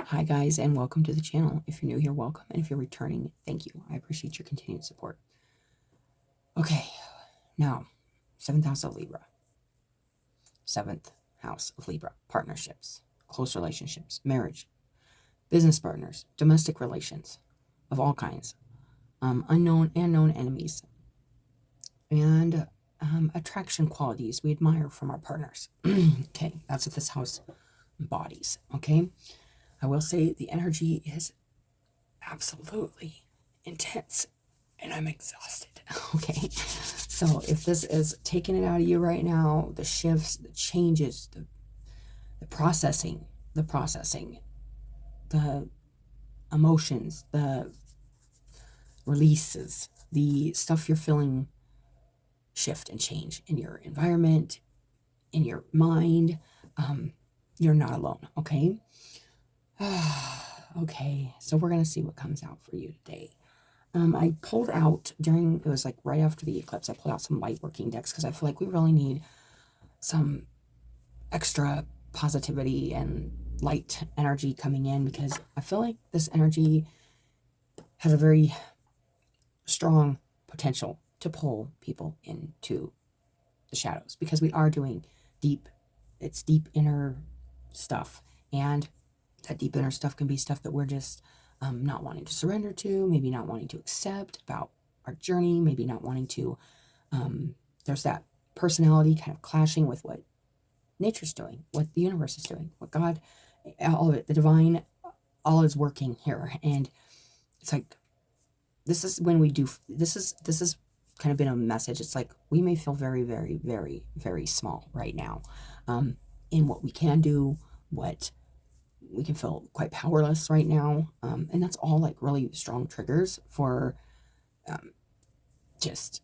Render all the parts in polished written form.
Hi guys, and welcome to the channel. If you're new here, welcome, and if you're returning, thank you. I appreciate your continued support. Okay, now, 7th house of Libra. 7th house of Libra. Partnerships, close relationships, marriage, business partners, domestic relations of all kinds, unknown and known enemies, and attraction qualities we admire from our partners. Okay, that's what this house embodies, okay? I will say the energy is absolutely intense and I'm exhausted. Okay, so if this is taking it out of you right now, the shifts, the changes, the processing, the emotions, the releases, the stuff you're feeling shift and change in your environment, in your mind, you're not alone. Okay. Okay, so we're gonna see what comes out for you today. I pulled out it was like right after the eclipse, I pulled out some light working decks because I feel like we really need some extra positivity and light energy coming in, because I feel like this energy has a very strong potential to pull people into the shadows, because we are doing deep inner stuff, and that deep inner stuff can be stuff that we're just not wanting to surrender to, maybe not wanting to accept about our journey, maybe not wanting to, there's that personality kind of clashing with what nature's doing, what the universe is doing, what God, all of it, the divine, all is working here. And it's like, this is when we do, this is kind of been a message. It's like, we may feel very, very, very, very small right now in what we can do, what we can feel quite powerless right now. And that's all like really strong triggers for just,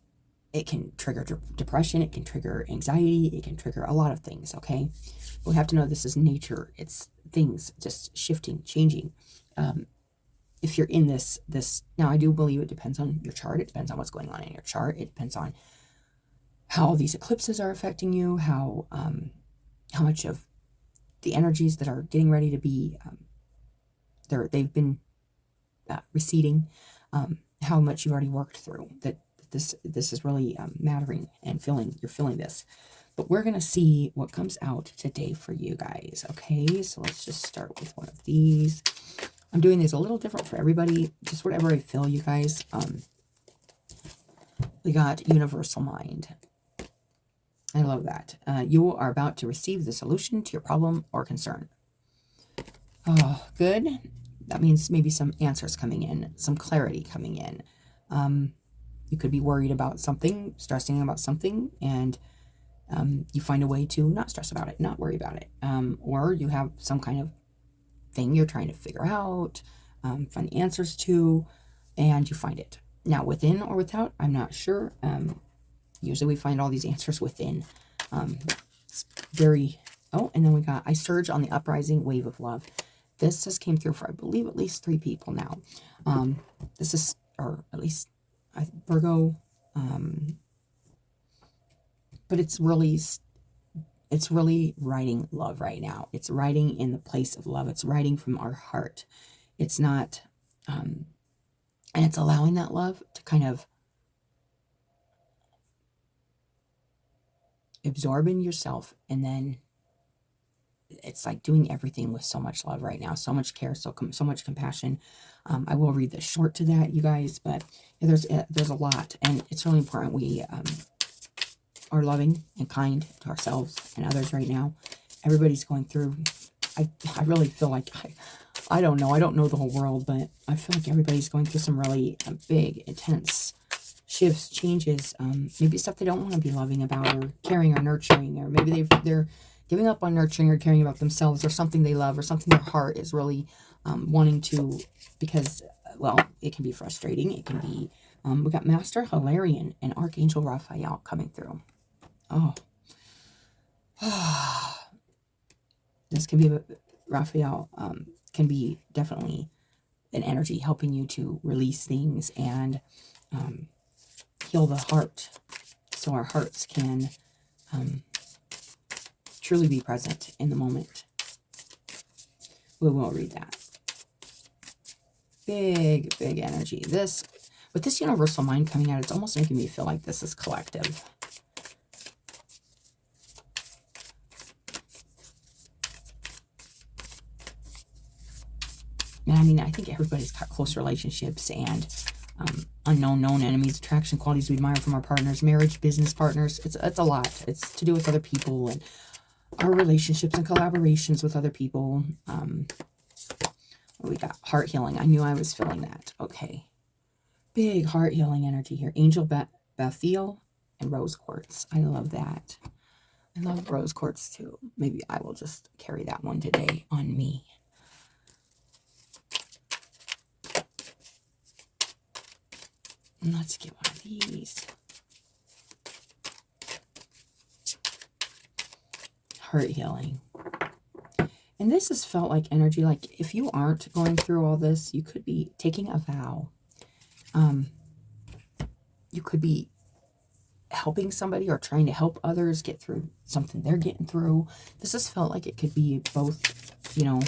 it can trigger depression, it can trigger anxiety, it can trigger a lot of things, okay? But we have to know this is nature. It's things just shifting, changing. If you're in this, now I do believe it depends on your chart. It depends on what's going on in your chart. It depends on how these eclipses are affecting you, how much of the energies that are getting ready to be, they've been receding, how much you've already worked through, that this is really mattering, and you're feeling this. But we're going to see what comes out today for you guys. Okay, so let's just start with one of these. I'm doing these a little different for everybody, just whatever I feel, you guys. We got universal mind. I love that. You are about to receive the solution to your problem or concern. Oh, good. That means maybe some answers coming in, some clarity coming in. You could be worried about something, stressing about something, and you find a way to not stress about it, not worry about it. Or you have some kind of thing you're trying to figure out, find the answers to, and you find it. Now, within or without, I'm not sure. Usually we find all these answers within. It's very, oh, and then we got, I surge on the uprising wave of love. This just came through for, I believe, at least 3 people now. This is, or at least Virgo, but it's really writing love right now. It's writing in the place of love. It's writing from our heart. It's not, and it's allowing that love to kind of absorb in yourself, and then it's like doing everything with so much love right now, so much care, so much compassion. I will read the short to that, you guys, but there's a lot, and it's really important we are loving and kind to ourselves and others right now. Everybody's going through, I really feel like, I don't know the whole world, but I feel like everybody's going through some really big, intense shifts, changes, maybe stuff they don't want to be loving about or caring or nurturing, or maybe they're giving up on nurturing or caring about themselves, or something they love, or something their heart is really wanting to, because, well, it can be frustrating. It can be, we got Master Hilarion and Archangel Raphael coming through. Oh, this can be, Raphael can be definitely an energy helping you to release things and heal the heart, so our hearts can truly be present in the moment. We will read that. Big, big energy. This, with this universal mind coming out, it's almost making me feel like this is collective. And I mean, I think everybody's got close relationships and unknown, known enemies, attraction, qualities we admire from our partners, marriage, business partners. It's a lot. It's to do with other people and our relationships and collaborations with other people. We got heart healing. I knew I was feeling that. Okay. Big heart healing energy here. Angel Bethiel and rose quartz. I love that. I love rose quartz too. Maybe I will just carry that one today on me. And let's get one of these. Heart healing. And this has felt like energy, like if you aren't going through all this, you could be taking a vow. You could be helping somebody or trying to help others get through something they're getting through. This has felt like it could be both, you know,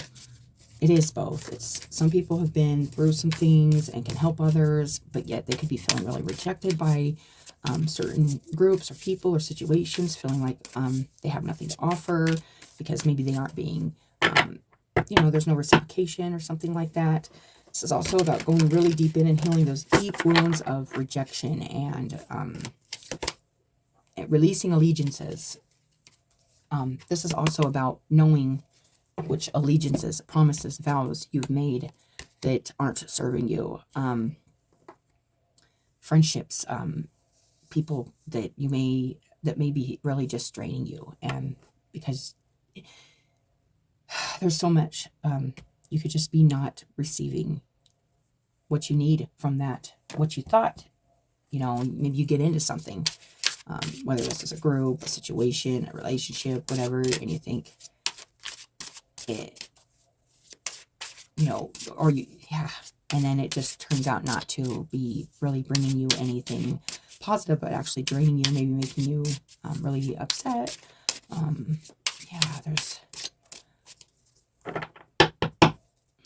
it is both. It's some people have been through some things and can help others, but yet they could be feeling really rejected by certain groups or people or situations, feeling like they have nothing to offer because maybe they aren't being, you know, there's no reciprocation or something like that. This is also about going really deep in and healing those deep wounds of rejection and releasing allegiances. This is also about knowing which allegiances, promises, vows you've made that aren't serving you. Friendships, people that you may be really just draining you, and because there's so much, you could just be not receiving what you need from that, what you thought, you know, maybe you get into something, whether this is a group, a situation, a relationship, whatever, and you think it, you know, or you, yeah, and then it just turns out not to be really bringing you anything positive, but actually draining you, maybe making you really upset. Yeah, there's,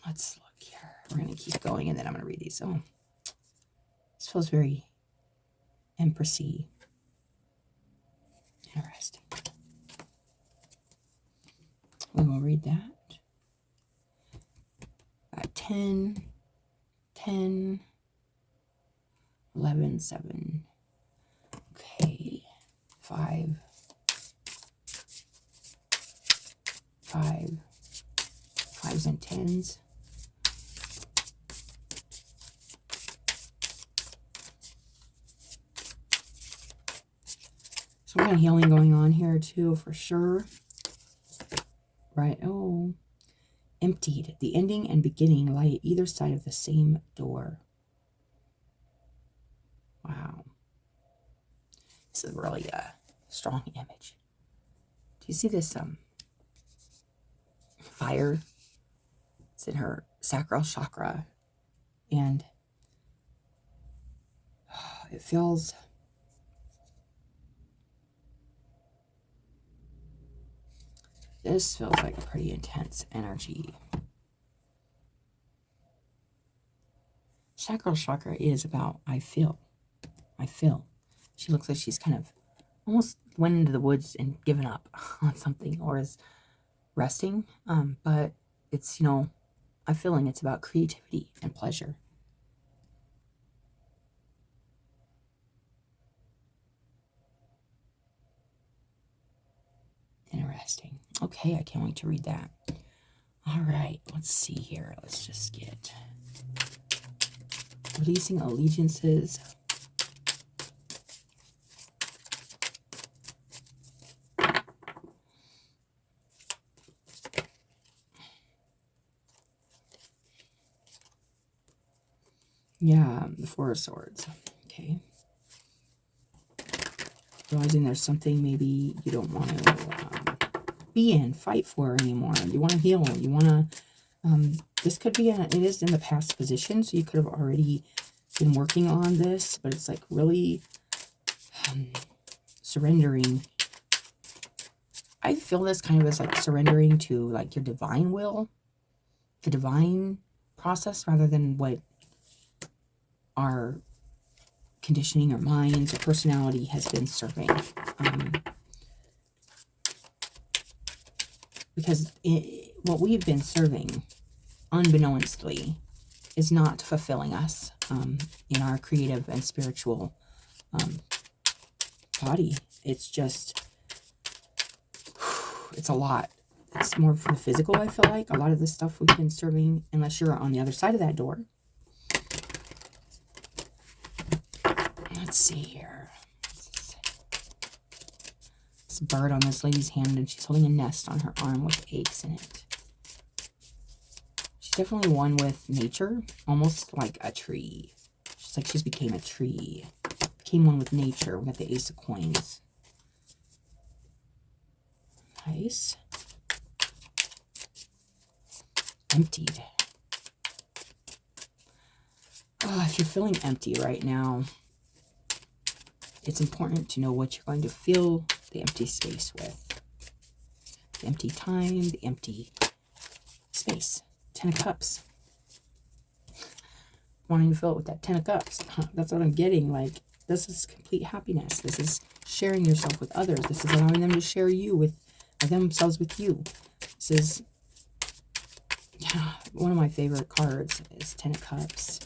let's look here. We're going to keep going, and then I'm going to read these. So this feels very empressy. Interesting. We will read that. 10, 10, 11, 7. Okay. 5, 5, 5s and 10s. Some kind of healing going on here too, for sure. Right. Oh. Emptied. The ending and beginning lie at either side of the same door. Wow. This is really a strong image. Do you see this fire? It's in her sacral chakra. And it feels this feels like a pretty intense energy. Sacral chakra is about I feel. She looks like she's kind of almost went into the woods and given up on something or is resting. But it's, you know, I'm feeling it's about creativity and pleasure. Interesting. Okay, I can't wait to read that. All right, let's see here. Let's just get releasing allegiances. Yeah, the Four of Swords. Okay. Realizing there's something maybe you don't want to be in, fight for anymore. You want to heal. You want to, this could be, it is in the past position, so you could have already been working on this, but it's like really surrendering. I feel this kind of as like surrendering to like your divine will, the divine process, rather than what our conditioning, our minds, our personality has been serving. Because what we've been serving, unbeknownstly, is not fulfilling us in our creative and spiritual body. It's just, it's a lot. It's more for the physical, I feel like. A lot of the stuff we've been serving, unless you're on the other side of that door. Let's see here. This bird on this lady's hand, and she's holding a nest on her arm with eggs in it. She's definitely one with nature, almost like a tree. She's like she's became a tree. Became one with nature. We got the Ace of Coins. Nice. Emptied. Oh, if you're feeling empty right now, it's important to know what you're going to fill the empty space with. The empty time, the empty space. 10 of Cups. Wanting to fill it with that 10 of Cups. That's what I'm getting. Like, this is complete happiness. This is sharing yourself with others. This is allowing them to share you with themselves with you. This is one of my favorite cards is 10 of Cups.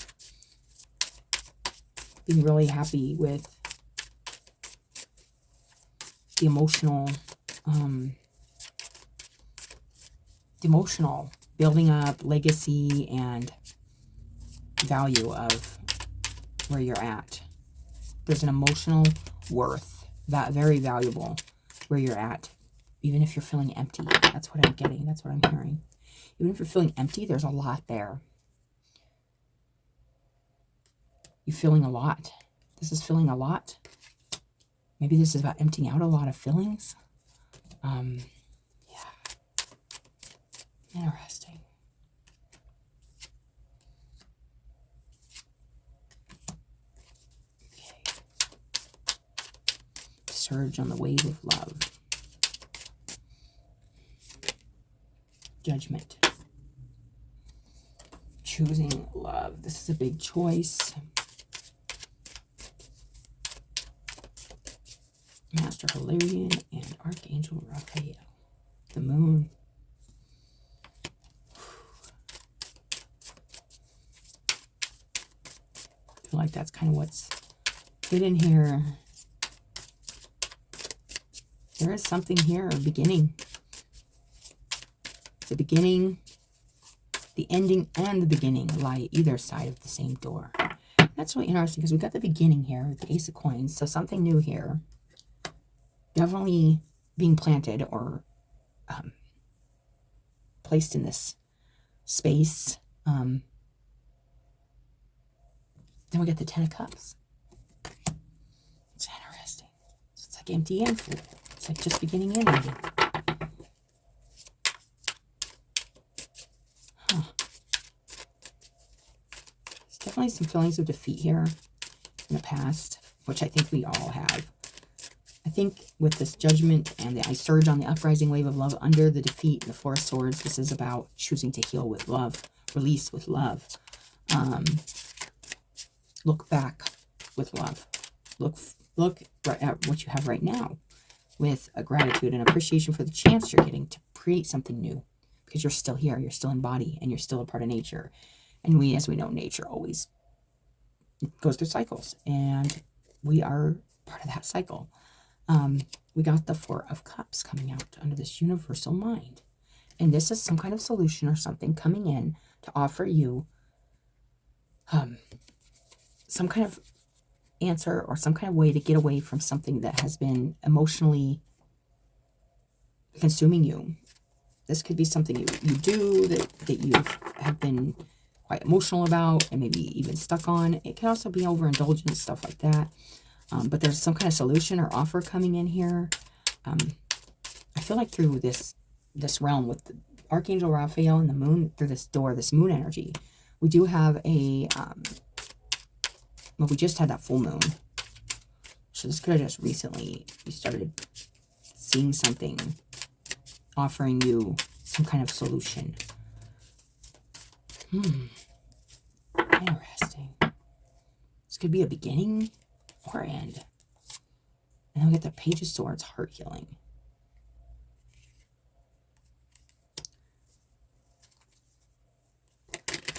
Being really happy with the emotional building up legacy and value of where you're at. There's an emotional worth, that very valuable where you're at, even if you're feeling empty. That's what I'm getting. That's what I'm hearing. Even if you're feeling empty, there's a lot there. You're feeling a lot. This is feeling a lot. Maybe this is about emptying out a lot of feelings. Yeah. Interesting. Okay. Surge on the wave of love. Judgment. Choosing love. This is a big choice. Master Hilarion and Archangel Raphael. The moon. I feel like that's kind of what's hidden here. There is something here, a beginning. The beginning, the ending, and the beginning lie either side of the same door. That's really interesting because we got the beginning here with the Ace of Coins. So something new here. Definitely being planted or placed in this space. Then we get the 10 of Cups. It's interesting. So it's like empty and full. It's like just beginning and ending. Huh. There's definitely some feelings of defeat here in the past, which I think we all have. I think with this Judgment and the I surge on the uprising wave of love under the defeat, the Four of Swords, this is about choosing to heal with love, release with love. Look back with love. Look right at what you have right now with a gratitude and appreciation for the chance you're getting to create something new, because you're still here, you're still in body, and you're still a part of nature. And we, as we know, nature always goes through cycles, and we are part of that cycle. We got the Four of Cups coming out under this universal mind. And this is some kind of solution or something coming in to offer you some kind of answer or some kind of way to get away from something that has been emotionally consuming you. This could be something you do that you have been quite emotional about and maybe even stuck on. It can also be overindulgent, stuff like that. But there's some kind of solution or offer coming in here. I feel like through this realm with the Archangel Raphael and the moon, through this door, this moon energy, we do have a, well, we just had that full moon. So this could have just recently, you started seeing something offering you some kind of solution. Interesting. could be a beginning or end. And then we get the Page of Swords, heart healing.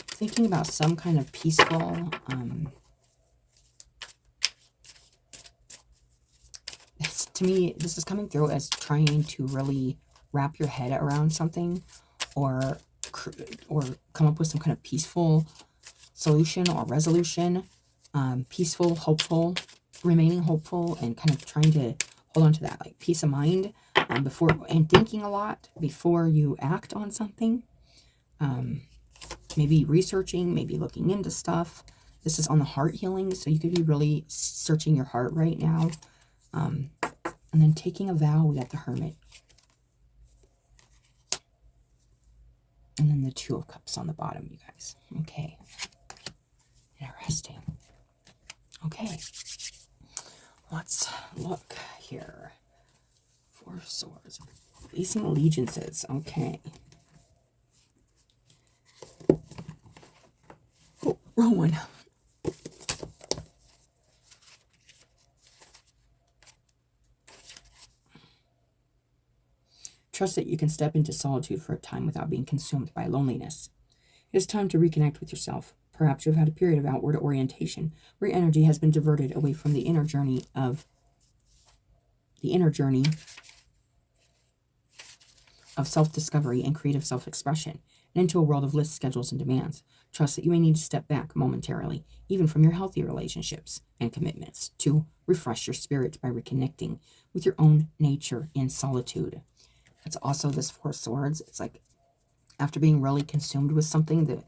Thinking about some kind of peaceful, to me, this is coming through as trying to really wrap your head around something, or come up with some kind of peaceful solution or resolution. Peaceful, hopeful, remaining hopeful, and kind of trying to hold on to that like peace of mind before, and thinking a lot before you act on something. Maybe researching, maybe looking into stuff. This is on the heart healing, so you could be really searching your heart right now. And then taking a vow, we got the Hermit. And then the Two of Cups on the bottom, you guys. Okay. Interesting. Okay. Let's look here. Four of Swords. Releasing allegiances. Okay. Oh, wrong one. Trust that you can step into solitude for a time without being consumed by loneliness. It is time to reconnect with yourself. Perhaps you have had a period of outward orientation where your energy has been diverted away from the inner journey of self-discovery and creative self-expression, and into a world of lists, schedules, and demands. Trust that you may need to step back momentarily, even from your healthy relationships and commitments, to refresh your spirit by reconnecting with your own nature in solitude. It's also this Four of Swords. It's like after being really consumed with something that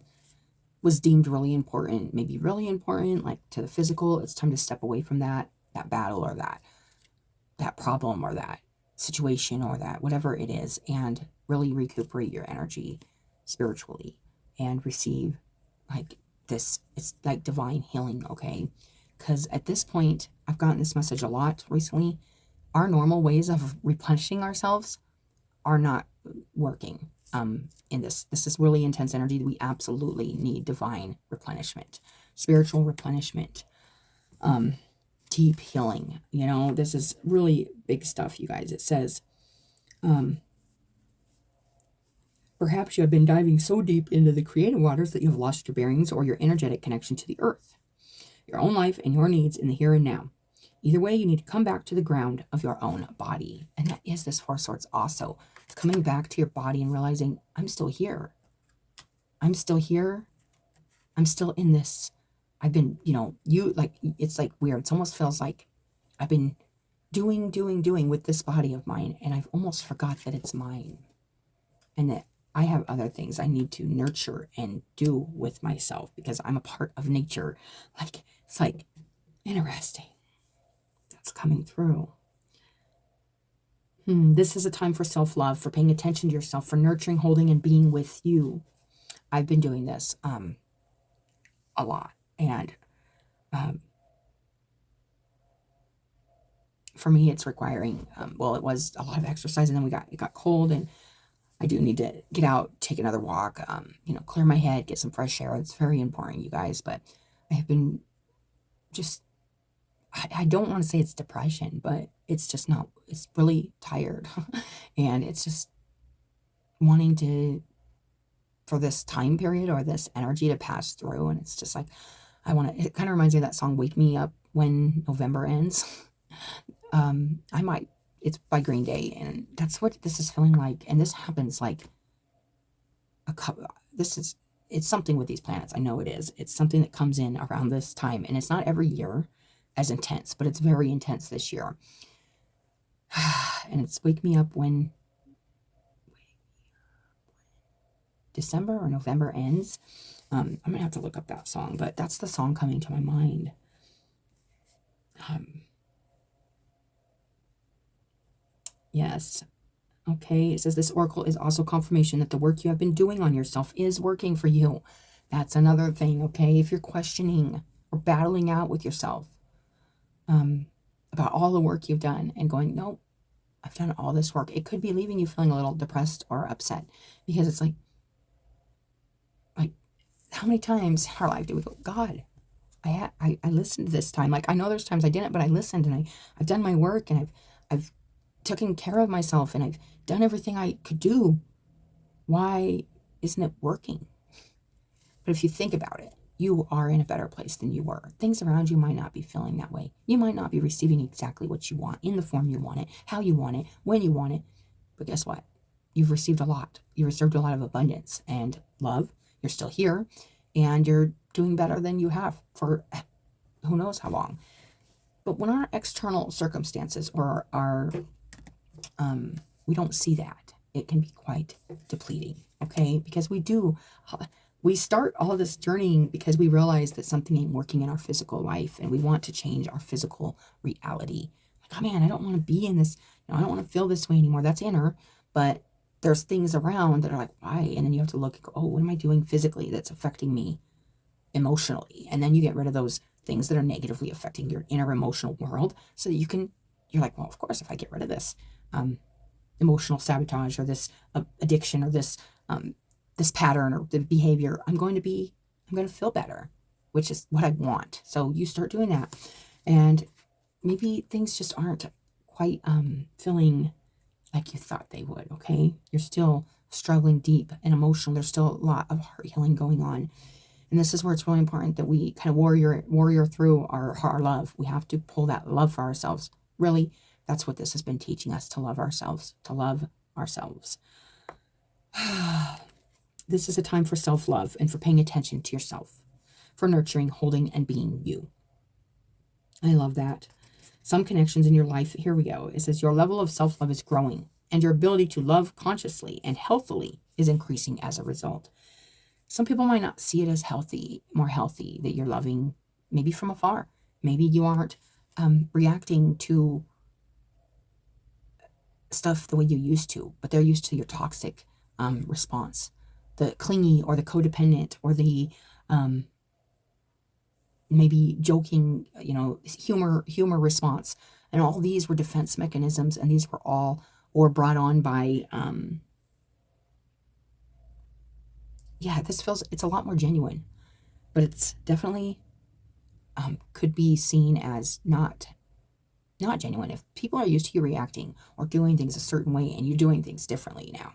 was deemed really important, maybe really important, like to the physical, it's time to step away from that battle or that problem or that situation or that whatever it is, and really recuperate your energy spiritually and receive like this. It's like divine healing, okay? Because at this point, I've gotten this message a lot recently. Our normal ways of replenishing ourselves are not working in this. This is really intense energy. We absolutely need divine replenishment, spiritual replenishment, deep healing. You know, this is really big stuff, you guys. It says, perhaps you have been diving so deep into the creative waters that you have lost your bearings or your energetic connection to the earth, your own life, and your needs in the here and now. Either way, you need to come back to the ground of your own body. And that is this Four of Swords also. Coming back to your body and realizing, I'm still here. I'm still here. I'm still in this. I've been, it's like weird. It almost feels like I've been doing with this body of mine, and I've almost forgot that it's mine. And that I have other things I need to nurture and do with myself because I'm a part of nature. Like, it's like interesting. That's coming through. This is a time for self-love, for paying attention to yourself, for nurturing, holding, and being with you. I've been doing this a lot. And for me, it's requiring, it was a lot of exercise, and then it got cold, and I do need to get out, take another walk, clear my head, get some fresh air. It's very important, you guys. But I have been just, I don't want to say it's depression, but it's just not, it's really tired. And it's just wanting for this time period or this energy to pass through. And it's just like, it kind of reminds me of that song, Wake Me Up When November Ends. It's by Green Day, and that's what this is feeling like. And this happens like it's something with these planets. I know it is. It's something that comes in around this time, and it's not every year as intense, but it's very intense this year. And it's Wake Me Up When December or November Ends. I'm gonna have to look up that song, but that's the song coming to my mind. Yes. Okay, it says this oracle is also confirmation that the work you have been doing on yourself is working for you. That's another thing, okay? If you're questioning or battling out with yourself about all the work you've done and going, nope, I've done all this work, it could be leaving you feeling a little depressed or upset, because it's like how many times in our life do we go, God, I listened this time. Like, I know there's times I didn't, but I listened, and I've done my work, and I've taken care of myself, and I've done everything I could do. Why isn't it working? But if you think about it, you are in a better place than you were. Things around you might not be feeling that way. You might not be receiving exactly what you want, in the form you want it, how you want it, when you want it. But guess what? You've received a lot. You received a lot of abundance and love. You're still here, and you're doing better than you have for who knows how long. But when our external circumstances or our we don't see that, it can be quite depleting. Okay, because we start all this journeying because we realize that something ain't working in our physical life, and we want to change our physical reality. Like, oh man, I don't want to be in this, I don't want to feel this way anymore. That's inner, but there's things around that are like, why? And then you have to look and go, oh, what am I doing physically that's affecting me emotionally? And then you get rid of those things that are negatively affecting your inner emotional world, so that you're like, well, of course, if I get rid of this emotional sabotage, or this addiction, or this pattern or the behavior, I'm going to feel better, which is what I want. So you start doing that, and maybe things just aren't quite feeling like you thought they would. Okay, you're still struggling deep and emotional. There's still a lot of heart healing going on, and this is where it's really important that we kind of warrior through our love. We have to pull that love for ourselves. Really, that's what this has been teaching us, to love ourselves, to love ourselves. This is a time for self-love and for paying attention to yourself, for nurturing, holding, and being you. I love that. Some connections in your life, here we go. It says your level of self-love is growing, and your ability to love consciously and healthily is increasing as a result. Some people might not see it as healthy, more healthy, that you're loving maybe from afar. Maybe you aren't reacting to stuff the way you used to, but they're used to your toxic response, the clingy or the codependent, or the maybe joking, humor response. And all these were defense mechanisms, and these were all or brought on by it's a lot more genuine, but it's definitely could be seen as not genuine if people are used to you reacting or doing things a certain way, and you're doing things differently now.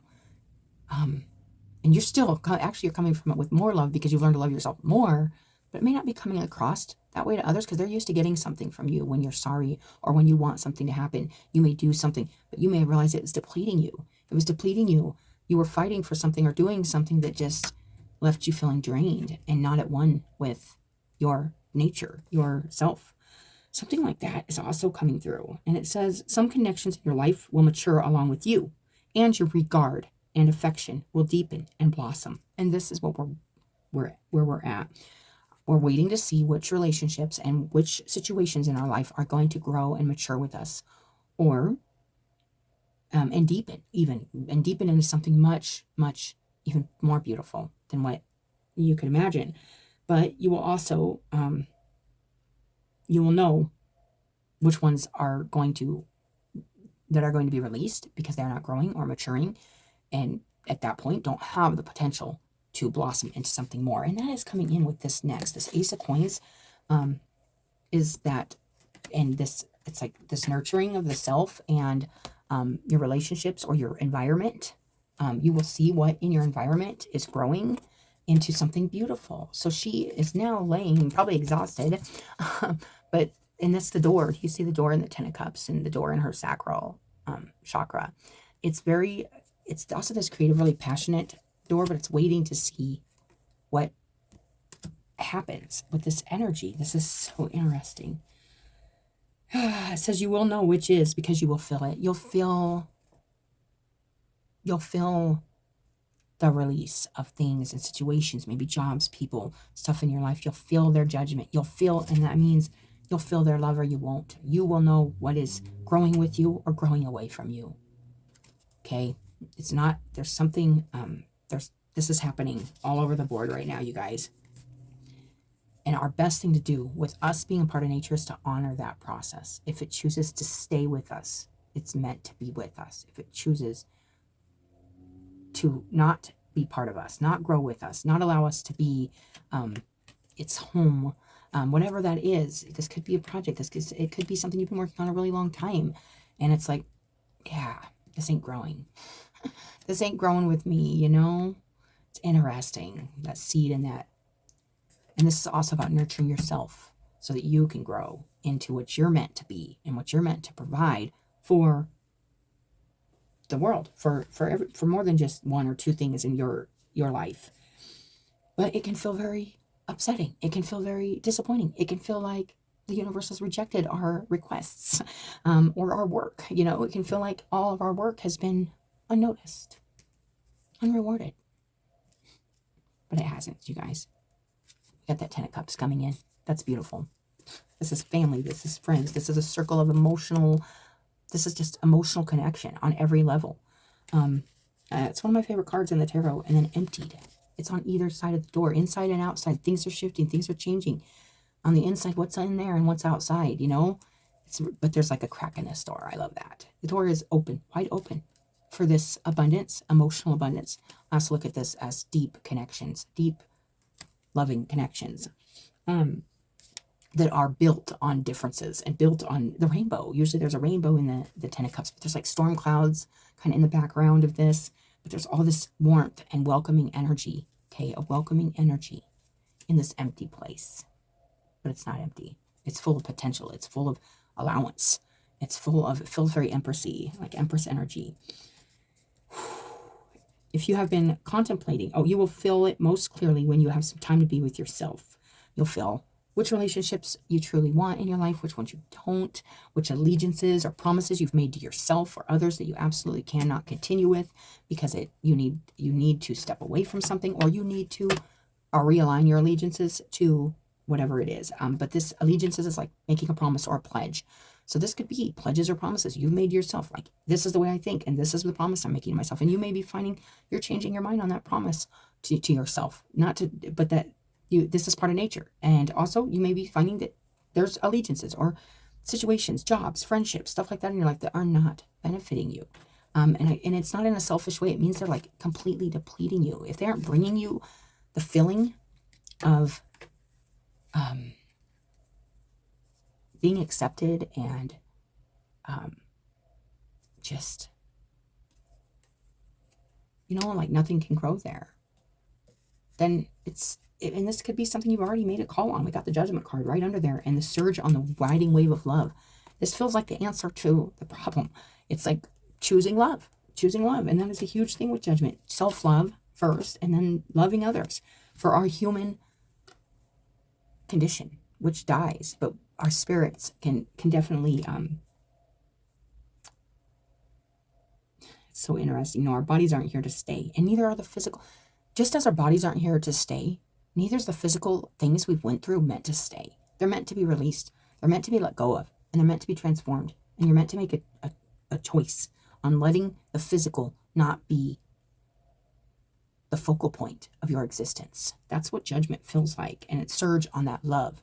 And you're still you're coming from it with more love because you've learned to love yourself more, but it may not be coming across that way to others because they're used to getting something from you when you're sorry or when you want something to happen. You may do something, but you may realize it was depleting you. It was depleting you. You were fighting for something or doing something that just left you feeling drained and not at one with your nature, yourself. Something like that is also coming through. And it says some connections in your life will mature along with you, and your regard and affection will deepen and blossom. And this is what where we're at. We're waiting to see which relationships and which situations in our life are going to grow and mature with us, or and deepen into something much, much even more beautiful than what you could imagine. But you will also you will know which ones are going to be released because they're not growing or maturing, and at that point don't have the potential to blossom into something more. And that is coming in with this next. This Ace of Coins is that, and this, it's like this nurturing of the self and your relationships or your environment. You will see what in your environment is growing into something beautiful. So she is now laying, probably exhausted, but, and that's the door. You see the door in the Ten of Cups and the door in her sacral chakra. It's also this creative, really passionate door, but it's waiting to see what happens with this energy. This is so interesting. It says you will know which is because you will feel it. You'll feel the release of things and situations, maybe jobs, people, stuff in your life. You'll feel their judgment. And that means you'll feel their love or you won't. You will know what is growing with you or growing away from you. Okay? It's not, there's something, this is happening all over the board right now, you guys. And our best thing to do with us being a part of nature is to honor that process. If it chooses to stay with us, it's meant to be with us. If it chooses to not be part of us, not grow with us, not allow us to be its home, Whatever that is. This could be a project. It could be something you've been working on a really long time. And it's like, yeah, this ain't growing. This ain't growing with me, you know? It's interesting, that seed and that. And this is also about nurturing yourself so that you can grow into what you're meant to be and what you're meant to provide for the world, for more than just one or two things in your life. But it can feel very upsetting. It can feel very disappointing. It can feel like the universe has rejected our requests or our work. You know, it can feel like all of our work has been unnoticed, unrewarded. But it hasn't, you guys. We got that 10 of Cups coming in. That's beautiful. This is family. This is friends. This is a circle of emotional. This is just emotional connection on every level. It's one of my favorite cards in the tarot. And then emptied. It's on either side of the door, inside and outside. Things are shifting. Things are changing. On the inside, what's in there and what's outside, you know? But there's like a crack in this door. I love that. The door is open, wide open for this abundance, emotional abundance. Let's look at this as deep connections, deep loving connections that are built on differences and built on the rainbow. Usually there's a rainbow in the 10 of Cups, but there's like storm clouds kind of in the background of this. But there's all this warmth and welcoming energy, okay? A welcoming energy in this empty place. But it's not empty. It's full of potential. It's full of allowance. It feels very empressy, like empress energy. If you have been contemplating, you will feel it most clearly when you have some time to be with yourself. You'll feel which relationships you truly want in your life, which ones you don't, which allegiances or promises you've made to yourself or others that you absolutely cannot continue with because you need to step away from something, or you need to realign your allegiances to whatever it is. But this allegiances is like making a promise or a pledge. So this could be pledges or promises you've made to yourself. Like, this is the way I think, and this is the promise I'm making to myself. And you may be finding you're changing your mind on that promise to yourself. This is part of nature. And also you may be finding that there's allegiances or situations, jobs, friendships, stuff like that in your life that are not benefiting you. And it's not in a selfish way. It means they're like completely depleting you. If they aren't bringing you the feeling of being accepted and just, like nothing can grow there, then and this could be something you've already made a call on. We got the Judgment card right under there, and the surge on the riding wave of love. This feels like the answer to the problem. It's like choosing love. And that is a huge thing with Judgment. Self-love first, and then loving others for our human condition, which dies, but our spirits can definitely it's so interesting. Our bodies aren't here to stay, and neither are the physical. Just as our bodies aren't here to stay, neither is the physical things we've went through meant to stay. They're meant to be released. They're meant to be let go of, and they're meant to be transformed. And you're meant to make a choice on letting the physical not be the focal point of your existence. That's what Judgment feels like, and it's surge on that love.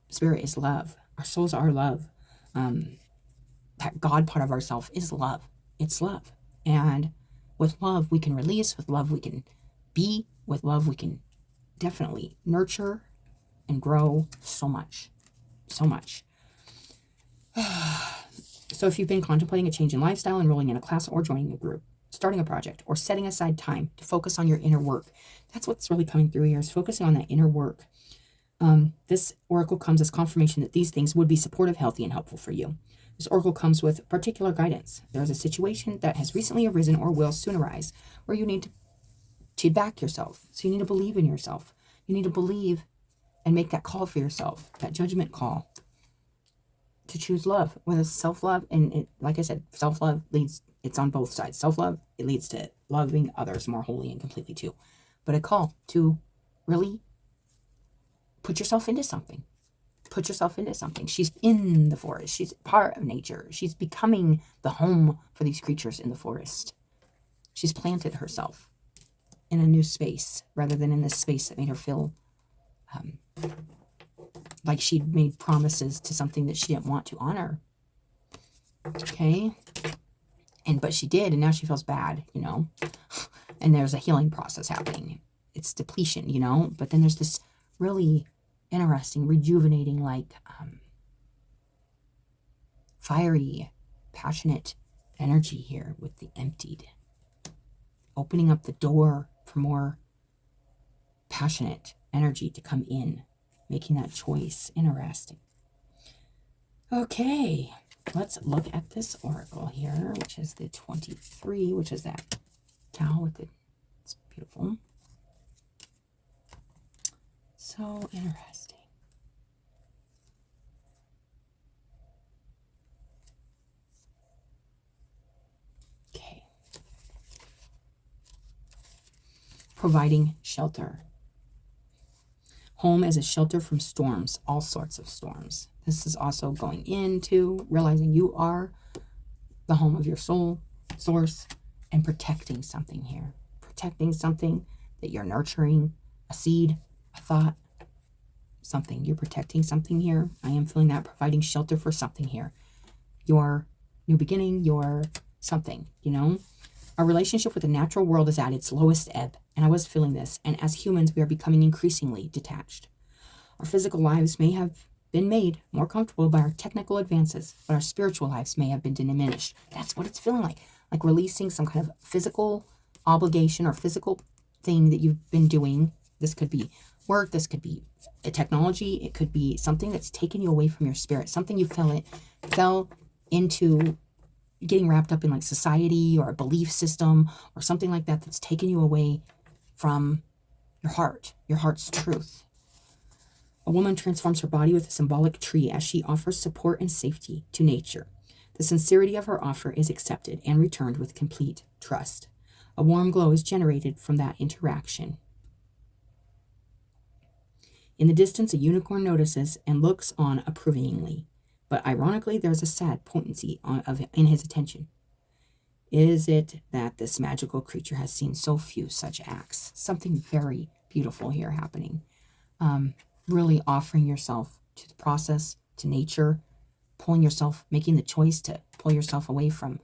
Spirit is love. Our souls are love. That God part of ourself is love. It's love. And with love, we can release. With love, we can be. With love, we can definitely nurture and grow so much. So much. So if you've been contemplating a change in lifestyle, enrolling in a class, or joining a group, starting a project, or setting aside time to focus on your inner work, that's what's really coming through here, is focusing on that inner work. This oracle comes as confirmation that these things would be supportive, healthy, and helpful for you. This oracle comes with particular guidance. There is a situation that has recently arisen or will soon arise where you need to back yourself. So you need to believe in yourself. You need to believe and make that call for yourself, that Judgment call to choose love, whether it's self-love. And like I said, self-love leads, it's on both sides. Self-love, it leads to loving others more wholly and completely too. But a call to really put yourself into something. Put yourself into something. She's in the forest. She's part of nature. She's becoming the home for these creatures in the forest. She's planted herself in a new space rather than in this space that made her feel like she'd made promises to something that she didn't want to honor. Okay? But she did, and now she feels bad, and there's a healing process happening. It's depletion, but then there's this really interesting, rejuvenating, like fiery, passionate energy here with the emptied. Opening up the door for more passionate energy to come in, making that choice. Interesting. Okay, let's look at this oracle here, which is the 23, which is that cow with the, it's beautiful. So interesting. Okay. Providing shelter. Home as a shelter from storms, all sorts of storms. This is also going into realizing you are the home of your soul, source, and protecting something here. Protecting something that you're nurturing, a seed, a thought, something. You're protecting something here. I am feeling that, providing shelter for something here. Your new beginning, your something, you know? Our relationship with the natural world is at its lowest ebb, and I was feeling this, and as humans, we are becoming increasingly detached. Our physical lives may have been made more comfortable by our technical advances, but our spiritual lives may have been diminished. That's what it's feeling like releasing some kind of physical obligation or physical thing that you've been doing. This could be work, this could be a technology, it could be something that's taken you away from your spirit, something you fell into getting wrapped up in, like society or a belief system or something like that that's taken you away from your heart's truth. A woman transforms her body with a symbolic tree as she offers support and safety to nature. The sincerity of her offer is accepted and returned with complete trust. A warm glow is generated from that interaction. In the distance, a unicorn notices and looks on approvingly, but ironically, there's a sad potency in his attention. Is it that this magical creature has seen so few such acts? Something very beautiful here happening. Really offering yourself to the process, to nature, making the choice to pull yourself away from,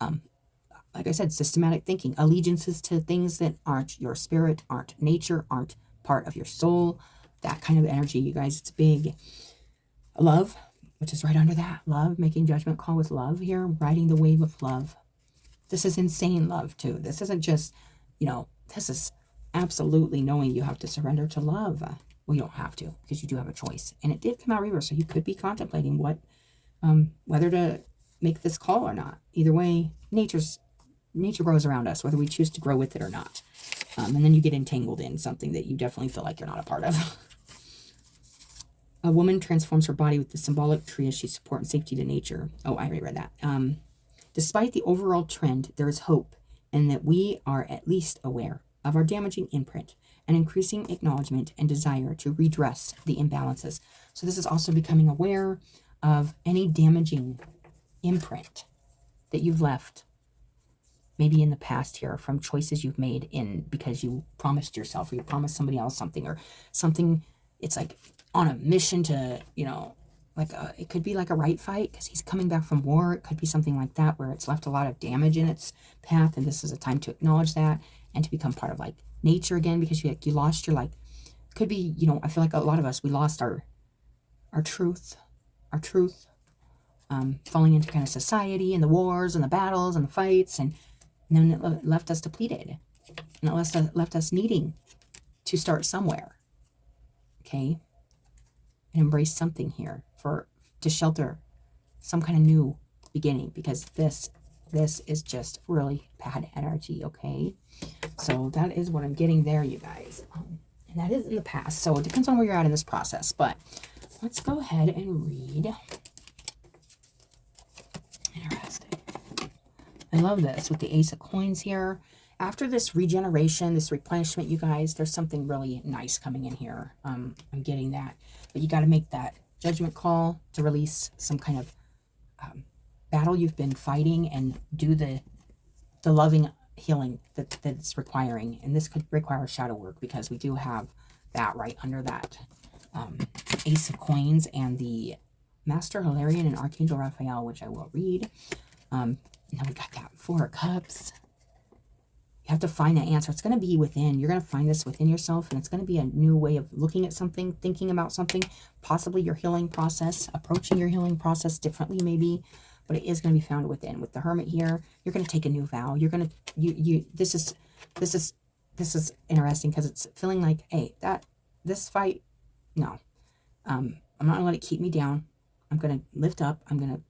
like I said, systematic thinking, allegiances to things that aren't your spirit, aren't nature, aren't part of your soul. That kind of energy, you guys, it's big. Love, which is right under that. Love, making judgment call with love here, riding the wave of love. This is insane love, too. This isn't just, this is absolutely knowing you have to surrender to love. Well, you don't have to, because you do have a choice. And it did come out reverse, so you could be contemplating whether to make this call or not. Either way, nature grows around us, whether we choose to grow with it or not. And then you get entangled in something that you definitely feel like you're not a part of. A woman transforms her body with the symbolic tree as she supports safety to nature. Oh, I already read that. Despite the overall trend, there is hope in that we are at least aware of our damaging imprint and increasing acknowledgement and desire to redress the imbalances. So this is also becoming aware of any damaging imprint that you've left maybe in the past here from choices you've made because you promised yourself or you promised somebody else something or something. It's like on a mission to, it could be like a right fight because he's coming back from war. It could be something like that where it's left a lot of damage in its path, and this is a time to acknowledge that and to become part of nature again, because you lost your could be, I feel like a lot of us, we lost our truth, falling into kind of society and the wars and the battles and the fights, and then it left us depleted, and it left us needing to start somewhere. Okay, and embrace something here to shelter some kind of new beginning, because this is just really bad energy. Okay, so that is what I'm getting there, you guys, and that is in the past, so it depends on where you're at in this process. But let's go ahead and read. Interesting. I love this with the Ace of Coins here. After this regeneration, this replenishment, you guys, there's something really nice coming in here. I'm getting that. But you got to make that judgment call to release some kind of battle you've been fighting and do the loving healing that it's requiring. And this could require shadow work, because we do have that right under that Ace of Coins and the Master Hilarion and Archangel Raphael, which I will read. Now we got that Four of Cups. You have to find that answer. It's going to be within. You're going to find this within yourself, and it's going to be a new way of looking at something, thinking about something, possibly your healing process, approaching your healing process differently maybe, but it is going to be found within. With the Hermit here, you're going to take a new vow. You're going to, this is interesting because it's feeling like, hey, this fight, no, I'm not going to let it keep me down. I'm going to lift up. I'm going to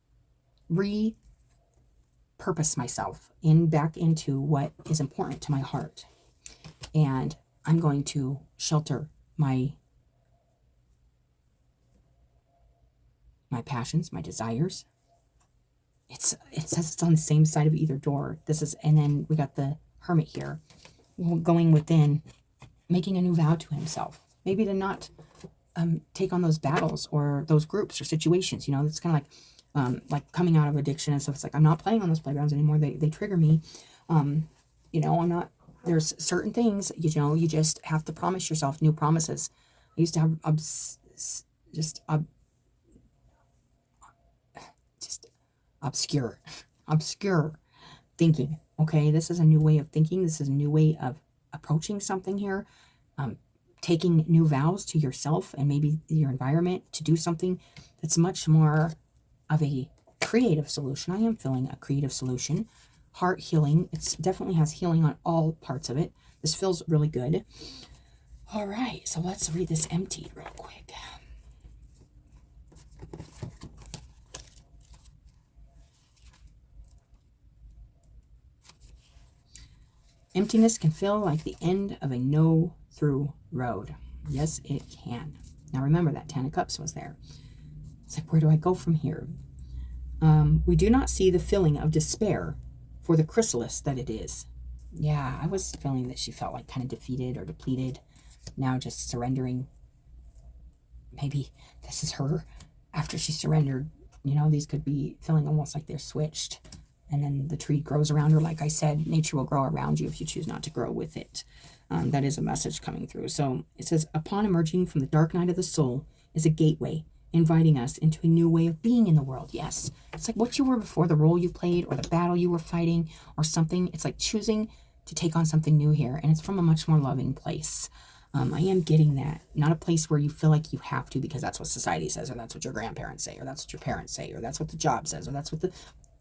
repurpose myself back into what is important to my heart. And I'm going to shelter my passions, my desires. It says it's on the same side of either door. And then we got the Hermit here, going within, making a new vow to himself. Maybe to not take on those battles or those groups or situations. It's kind of like coming out of addiction and stuff. It's like, I'm not playing on those playgrounds anymore. They trigger me. I'm not, there's certain things, you just have to promise yourself new promises. I used to have obscure thinking. Okay, this is a new way of thinking. This is a new way of approaching something here. Taking new vows to yourself and maybe your environment to do something that's much more of a creative solution. I am feeling a creative solution. Heart healing. It definitely has healing on all parts of it. This feels really good. All right, so let's read this empty real quick. Emptiness can feel like the end of a no-through road. Yes, it can. Now remember that 10 of Cups was there. It's like, where do I go from here? We do not see the feeling of despair for the chrysalis that it is. Yeah, I was feeling that she felt like kind of defeated or depleted. Now just surrendering. Maybe this is her after she surrendered. These could be feeling almost like they're switched. And then the tree grows around her. Like I said, nature will grow around you if you choose not to grow with it. That is a message coming through. So it says, upon emerging from the dark night of the soul is a gateway, inviting us into a new way of being in the world. Yes, it's like what you were before, the role you played or the battle you were fighting or something. It's like choosing to take on something new here. And it's from a much more loving place. I am getting that. Not a place where you feel like you have to because that's what society says, or that's what your grandparents say, or that's what your parents say, or that's what the job says, or that's what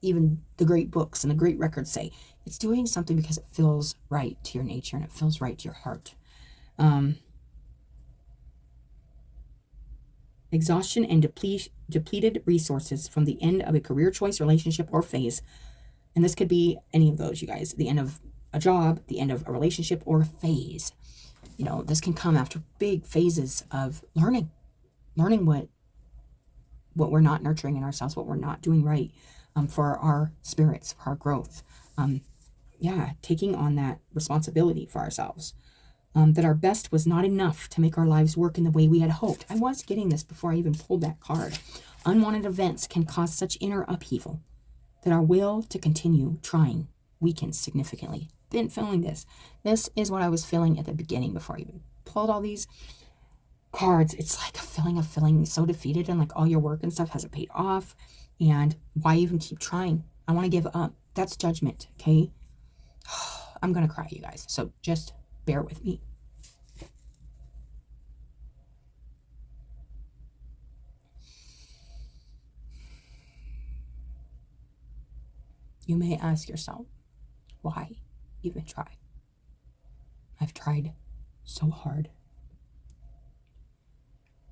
even the great books and the great records say. It's doing something because it feels right to your nature and it feels right to your heart. Exhaustion and depleted resources from the end of a career choice, relationship, or phase. And this could be any of those, you guys. The end of a job, the end of a relationship, or a phase. This can come after big phases of learning what we're not nurturing in ourselves, what we're not doing right. For our spirits, for our growth. Taking on that responsibility for ourselves. That our best was not enough to make our lives work in the way we had hoped. I was getting this before I even pulled that card. Unwanted events can cause such inner upheaval that our will to continue trying weakens significantly. Been feeling this. This is what I was feeling at the beginning before I even pulled all these cards. It's like a feeling of feeling so defeated and like all your work and stuff hasn't paid off. And why even keep trying? I want to give up. That's judgment, okay? I'm going to cry, you guys. So just bear with me. You may ask yourself, why even try? I've tried so hard.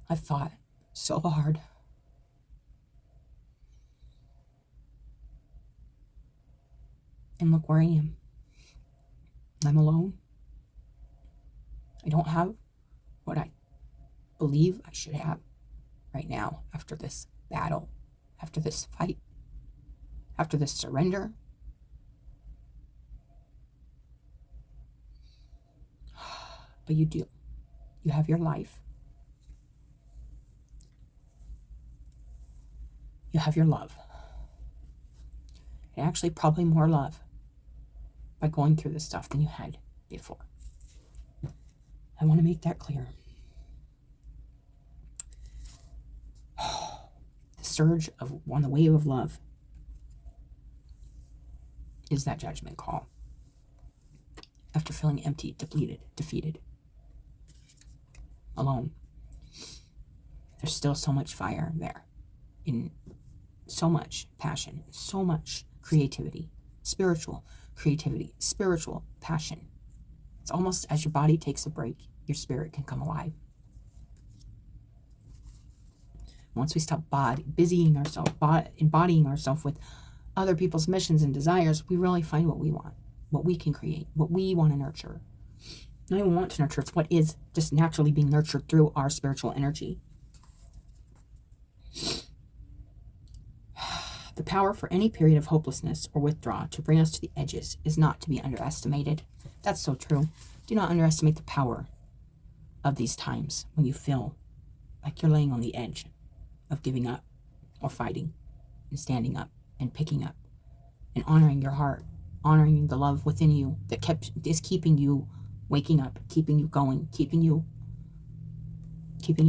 I've fought so hard. And look where I am. I'm alone. I don't have what I believe I should have right now after this battle, after this fight, after this surrender. But you do. You have your life. You have your love. And actually probably more love by going through this stuff than you had before. I want to make that clear. The surge on the wave of love is that judgment call. after feeling empty, depleted, defeated, alone. There's still so much fire there, in so much passion, so much creativity, spiritual creativity, spiritual passion. It's almost as your body takes a break, your spirit can come alive. Once we stop busying ourselves, embodying ourselves with other people's missions and desires, we really find what we want, what we can create, what we want to nurture. Not even want to nurture, it's what is just naturally being nurtured through our spiritual energy. The power for any period of hopelessness or withdrawal to bring us to the edges is not to be underestimated. That's so true. Do not underestimate the power of these times when you feel like you're laying on the edge of giving up or fighting and standing up and picking up and honoring your heart, honoring the love within you that is keeping you waking up, keeping you going, keeping you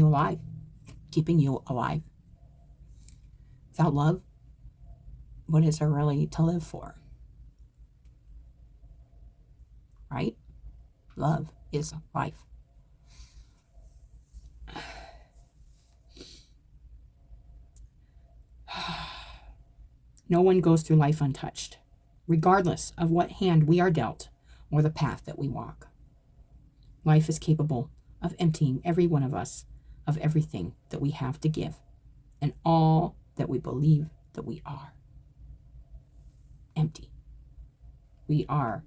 alive, keeping you alive. Without love, what is there really to live for? Right? Love is life. No one goes through life untouched, regardless of what hand we are dealt or the path that we walk. Life is capable of emptying every one of us of everything that we have to give and all that we believe that we are. Empty. We are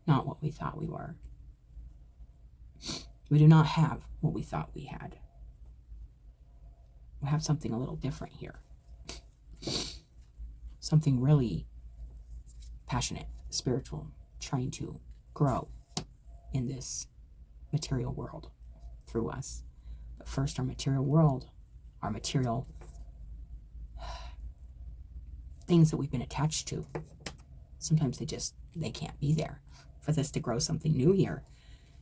not what we thought we were. We do not have what we thought we had. We have something a little different here. Something really passionate, spiritual, trying to grow in this material world through us. But first, our material world, our material things that we've been attached to, sometimes they can't be there. For this to grow something new here,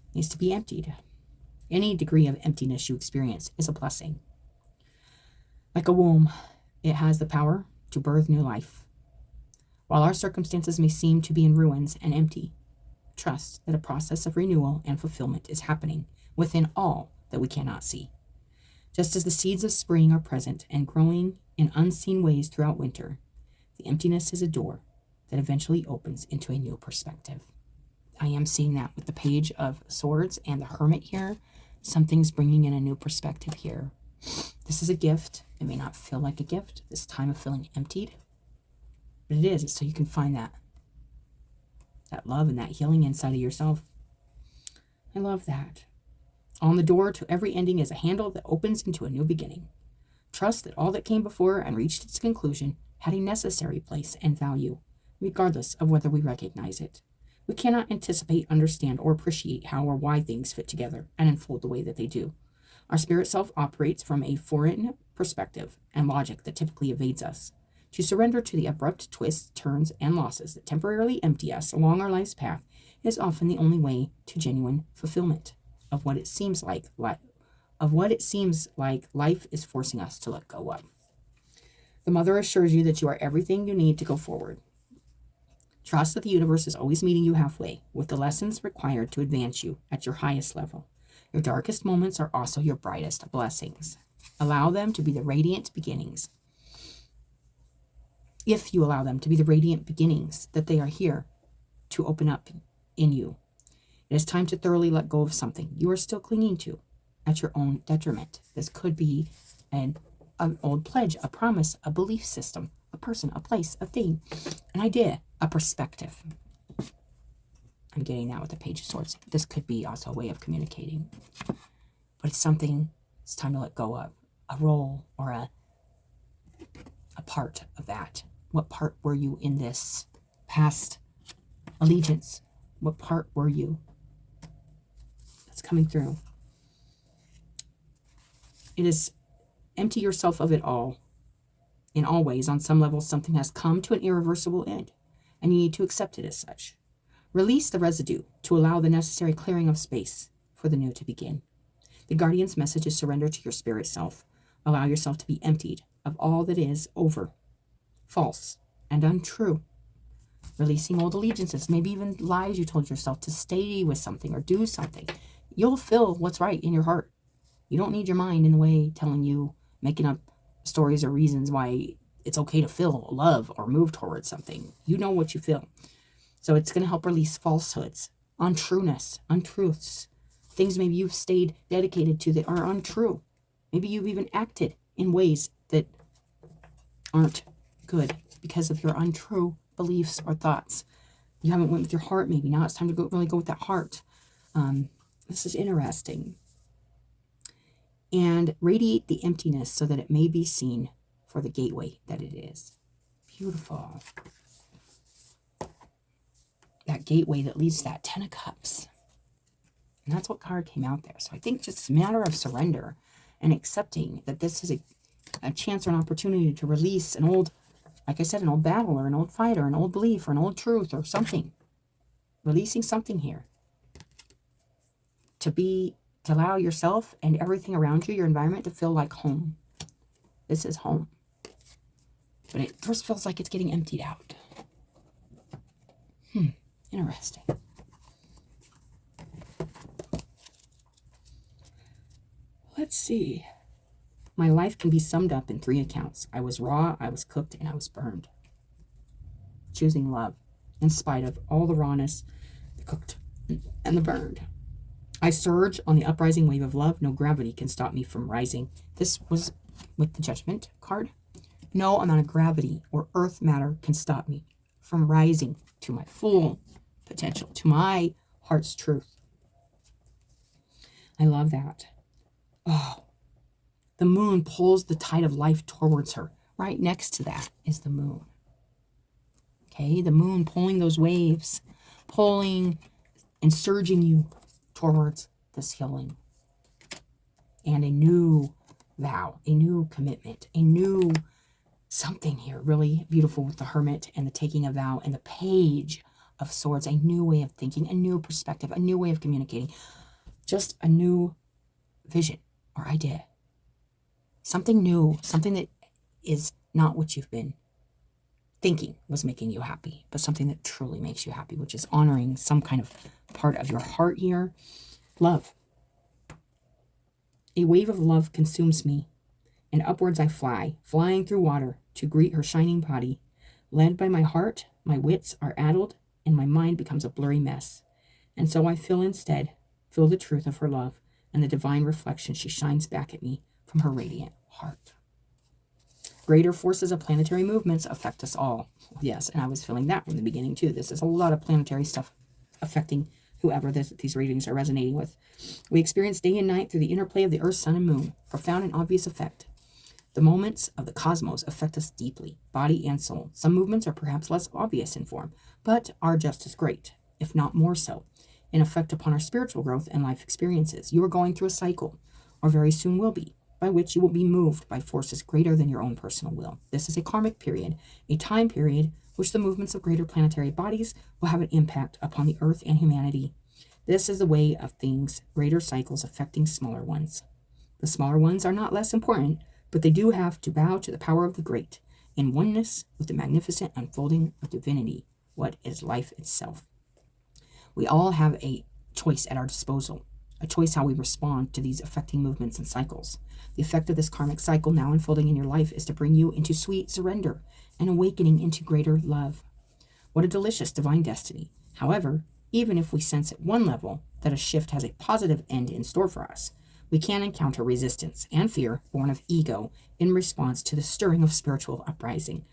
it needs to be emptied. Any degree of emptiness you experience is a blessing. Like a womb, it has the power to birth new life. While our circumstances may seem to be in ruins and empty, trust that a process of renewal and fulfillment is happening within all that we cannot see. Just as the seeds of spring are present and growing in unseen ways throughout winter, the emptiness is a door that eventually opens into a new perspective. I am seeing that with the Page of Swords and the Hermit here. Something's bringing in a new perspective here. This is a gift. It may not feel like a gift, this time of feeling emptied, but it is. It's so you can find that love and that healing inside of yourself. I love that. On the door to every ending is a handle that opens into a new beginning. Trust that all that came before and reached its conclusion had a necessary place and value, regardless of whether we recognize it. We cannot anticipate, understand, or appreciate how or why things fit together and unfold the way that they do. Our spirit self operates from a foreign perspective and logic that typically evades us. To surrender to the abrupt twists, turns, and losses that temporarily empty us along our life's path is often the only way to genuine fulfillment of what it seems like life is forcing us to let go of. The Mother assures you that you are everything you need to go forward. Trust that the universe is always meeting you halfway with the lessons required to advance you at your highest level. Your darkest moments are also your brightest blessings. Allow them to be the radiant beginnings. If you allow them to be the radiant beginnings that they are here to open up in you, it is time to thoroughly let go of something you are still clinging to at your own detriment. This could be an old pledge, a promise, a belief system, a person, a place, a thing, an idea, a perspective. I'm getting that with the Page of Swords. This could be also a way of communicating, but it's something it's time to let go of, a role or a part of that. What part were you in this past allegiance? What part were you? That's coming through. It is empty yourself of it all. In all ways, on some level, something has come to an irreversible end, and you need to accept it as such. Release the residue to allow the necessary clearing of space for the new to begin. The Guardian's message is surrender to your spirit self. Allow yourself to be emptied of all that is over, false, and untrue. releasing old allegiances, maybe even lies you told yourself to stay with something or do something. You'll feel what's right in your heart. You don't need your mind in the way telling you, making up stories or reasons why it's okay to feel love or move towards something. You know what you feel. So it's going to help release falsehoods, untruths, things maybe you've stayed dedicated to that are untrue. Maybe you've even acted in ways that aren't good because of your untrue beliefs or thoughts. You haven't went with your heart maybe. Now it's time to really go with that heart. This is interesting. And radiate the emptiness so that it may be seen for the gateway that it is. Beautiful. That gateway that leads to that 10 of Cups. And that's what card came out there. So I think just a matter of surrender and accepting that this is a chance or an opportunity to release an old, like I said, an old battle or an old fight or an old belief or an old truth or something. Releasing something here. To allow yourself and everything around you, your environment, to feel like home. This is home. But it first feels like it's getting emptied out. Interesting. Let's see. My life can be summed up in 3 accounts. I was raw, I was cooked, and I was burned. Choosing love, in spite of all the rawness, the cooked, and the burned. I surge on the uprising wave of love. No gravity can stop me from rising. This was with the Judgment card. No amount of gravity or earth matter can stop me from rising to my full potential, to my heart's truth. I love that. Oh, the moon pulls the tide of life towards her. Right next to that is the moon. Okay, the moon pulling those waves, pulling and surging you towards this healing. And a new vow, a new commitment, a new something here really beautiful with the Hermit and the taking a vow and the Page of Swords, a new way of thinking, a new perspective, a new way of communicating, just a new vision or idea. Something new, something that is not what you've been thinking was making you happy, but something that truly makes you happy, which is honoring some kind of part of your heart here. Love. A wave of love consumes me, and upwards I fly, flying through water to greet her shining body. Led by my heart, my wits are addled, and my mind becomes a blurry mess. And so I feel the truth of her love and the divine reflection she shines back at me from her radiant heart. Greater forces of planetary movements affect us all. Yes, and I was feeling that from the beginning too. This is a lot of planetary stuff affecting whoever these readings are resonating with. We experience day and night through the interplay of the earth, sun, and moon. Profound and obvious effect. The moments of the cosmos affect us deeply, body and soul. Some movements are perhaps less obvious in form, but are just as great, if not more so, in effect upon our spiritual growth and life experiences. You are going through a cycle, or very soon will be, by which you will be moved by forces greater than your own personal will. This is a karmic period, a time period which the movements of greater planetary bodies will have an impact upon the earth and humanity. This is the way of things, greater cycles affecting smaller ones. The smaller ones are not less important, but they do have to bow to the power of the great, in oneness with the magnificent unfolding of divinity, what is life itself. We all have a choice at our disposal, a choice how we respond to these affecting movements and cycles. The effect of this karmic cycle now unfolding in your life is to bring you into sweet surrender and awakening into greater love. What a delicious divine destiny. However, even if we sense at one level that a shift has a positive end in store for us, we can encounter resistance and fear born of ego in response to the stirring of spiritual uprising.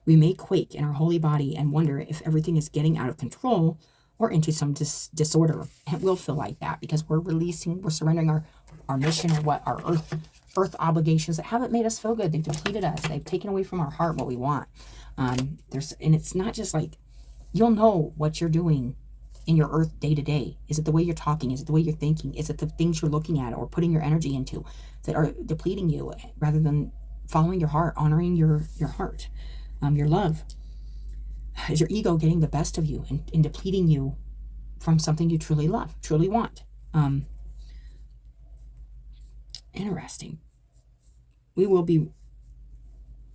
We may quake in our holy body and wonder if everything is getting out of control or into some disorder. It will feel like that because we're surrendering our mission or what our earth obligations that haven't made us feel good. They've depleted us. They've taken away from our heart what we want. And it's not just like, you'll know what you're doing in your earth day to day. Is it the way you're talking? Is it the way you're thinking? Is it the things you're looking at or putting your energy into that are depleting you rather than following your heart, honoring your heart, your love? Is your ego getting the best of you and depleting you from something you truly love, truly want? Interesting. We will be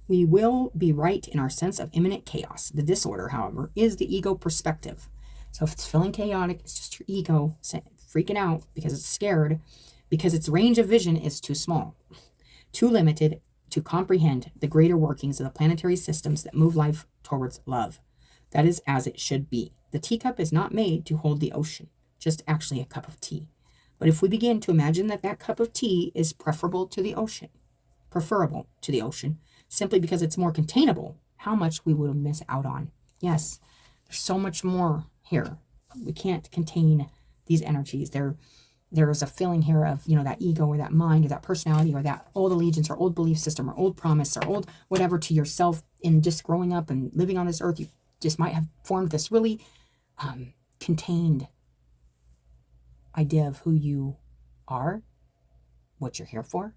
We will be right in our sense of imminent chaos. The disorder, however, is the ego perspective. So if it's feeling chaotic, it's just your ego freaking out because it's scared, because its range of vision is too small, too limited to comprehend the greater workings of the planetary systems that move life towards love. That is as it should be. The teacup is not made to hold the ocean, just actually a cup of tea. But if we begin to imagine that that cup of tea is preferable to the ocean, simply because it's more containable, how much we would miss out on. Yes, there's so much more here. We can't contain these energies. There is a feeling here of, that ego or that mind or that personality or that old allegiance or old belief system or old promise or old whatever to yourself in just growing up and living on this earth. You just might have formed this really contained idea of who you are, what you're here for,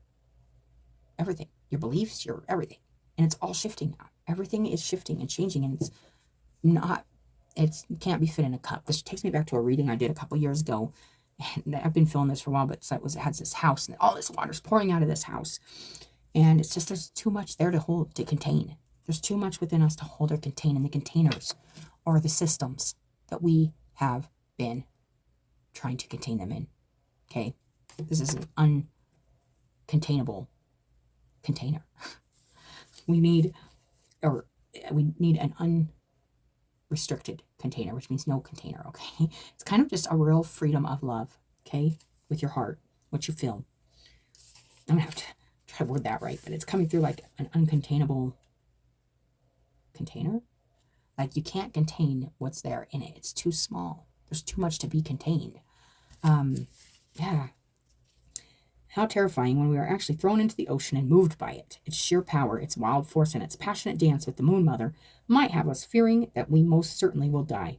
everything, your beliefs, your everything. And it's all shifting now. Everything is shifting and changing, and it can't be fit in a cup. This takes me back to a reading I did a couple years ago. And I've been feeling this for a while, but it has this house, and all this water's pouring out of this house. And it's just, there's too much there to contain. There's too much within us to hold or contain, in the containers or the systems that we have been trying to contain them in. Okay? This is an uncontainable container. We need an unrestricted container, which means no container, okay? It's kind of just a real freedom of love, okay? With your heart, what you feel. I'm gonna have to try to word that right, but it's coming through like an uncontainable container. Like you can't contain what's there in it. It's too small. There's too much to be contained. Yeah. How terrifying when we are actually thrown into the ocean and moved by it. Its sheer power, its wild force, and its passionate dance with the Moon Mother might have us fearing that we most certainly will die.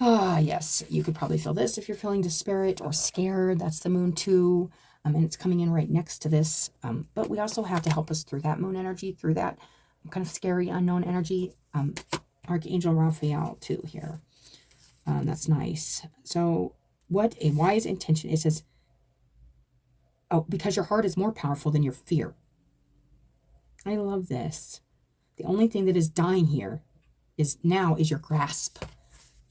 Ah, yes, you could probably feel this if you're feeling disparate or scared. That's the moon too, and it's coming in right next to this. But we also have to help us through that moon energy, through that kind of scary, unknown energy. Archangel Raphael too here. That's nice. So what a wise intention. It says, because your heart is more powerful than your fear. I love this. The only thing that is dying here is your grasp.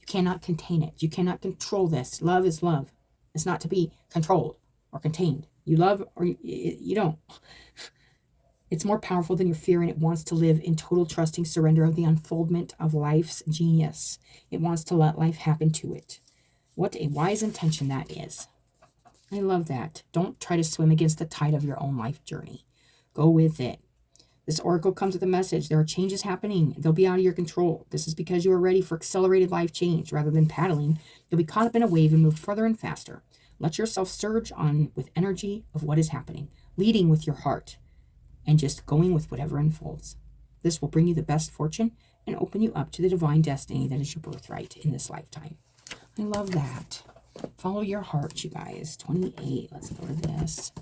You cannot contain it. You cannot control this. Love is love. It's not to be controlled or contained. You love or you don't. It's more powerful than your fear, and it wants to live in total trusting surrender of the unfoldment of life's genius. It wants to let life happen to it. What a wise intention that is. I love that. Don't try to swim against the tide of your own life journey. Go with it. This oracle comes with a message. There are changes happening. They'll be out of your control. This is because you are ready for accelerated life change. Rather than paddling, you'll be caught up in a wave and move further and faster. Let yourself surge on with energy of what is happening, leading with your heart, and just going with whatever unfolds. This will bring you the best fortune and open you up to the divine destiny that is your birthright in this lifetime. I love that. Follow your heart, you guys. 28. Let's go to this.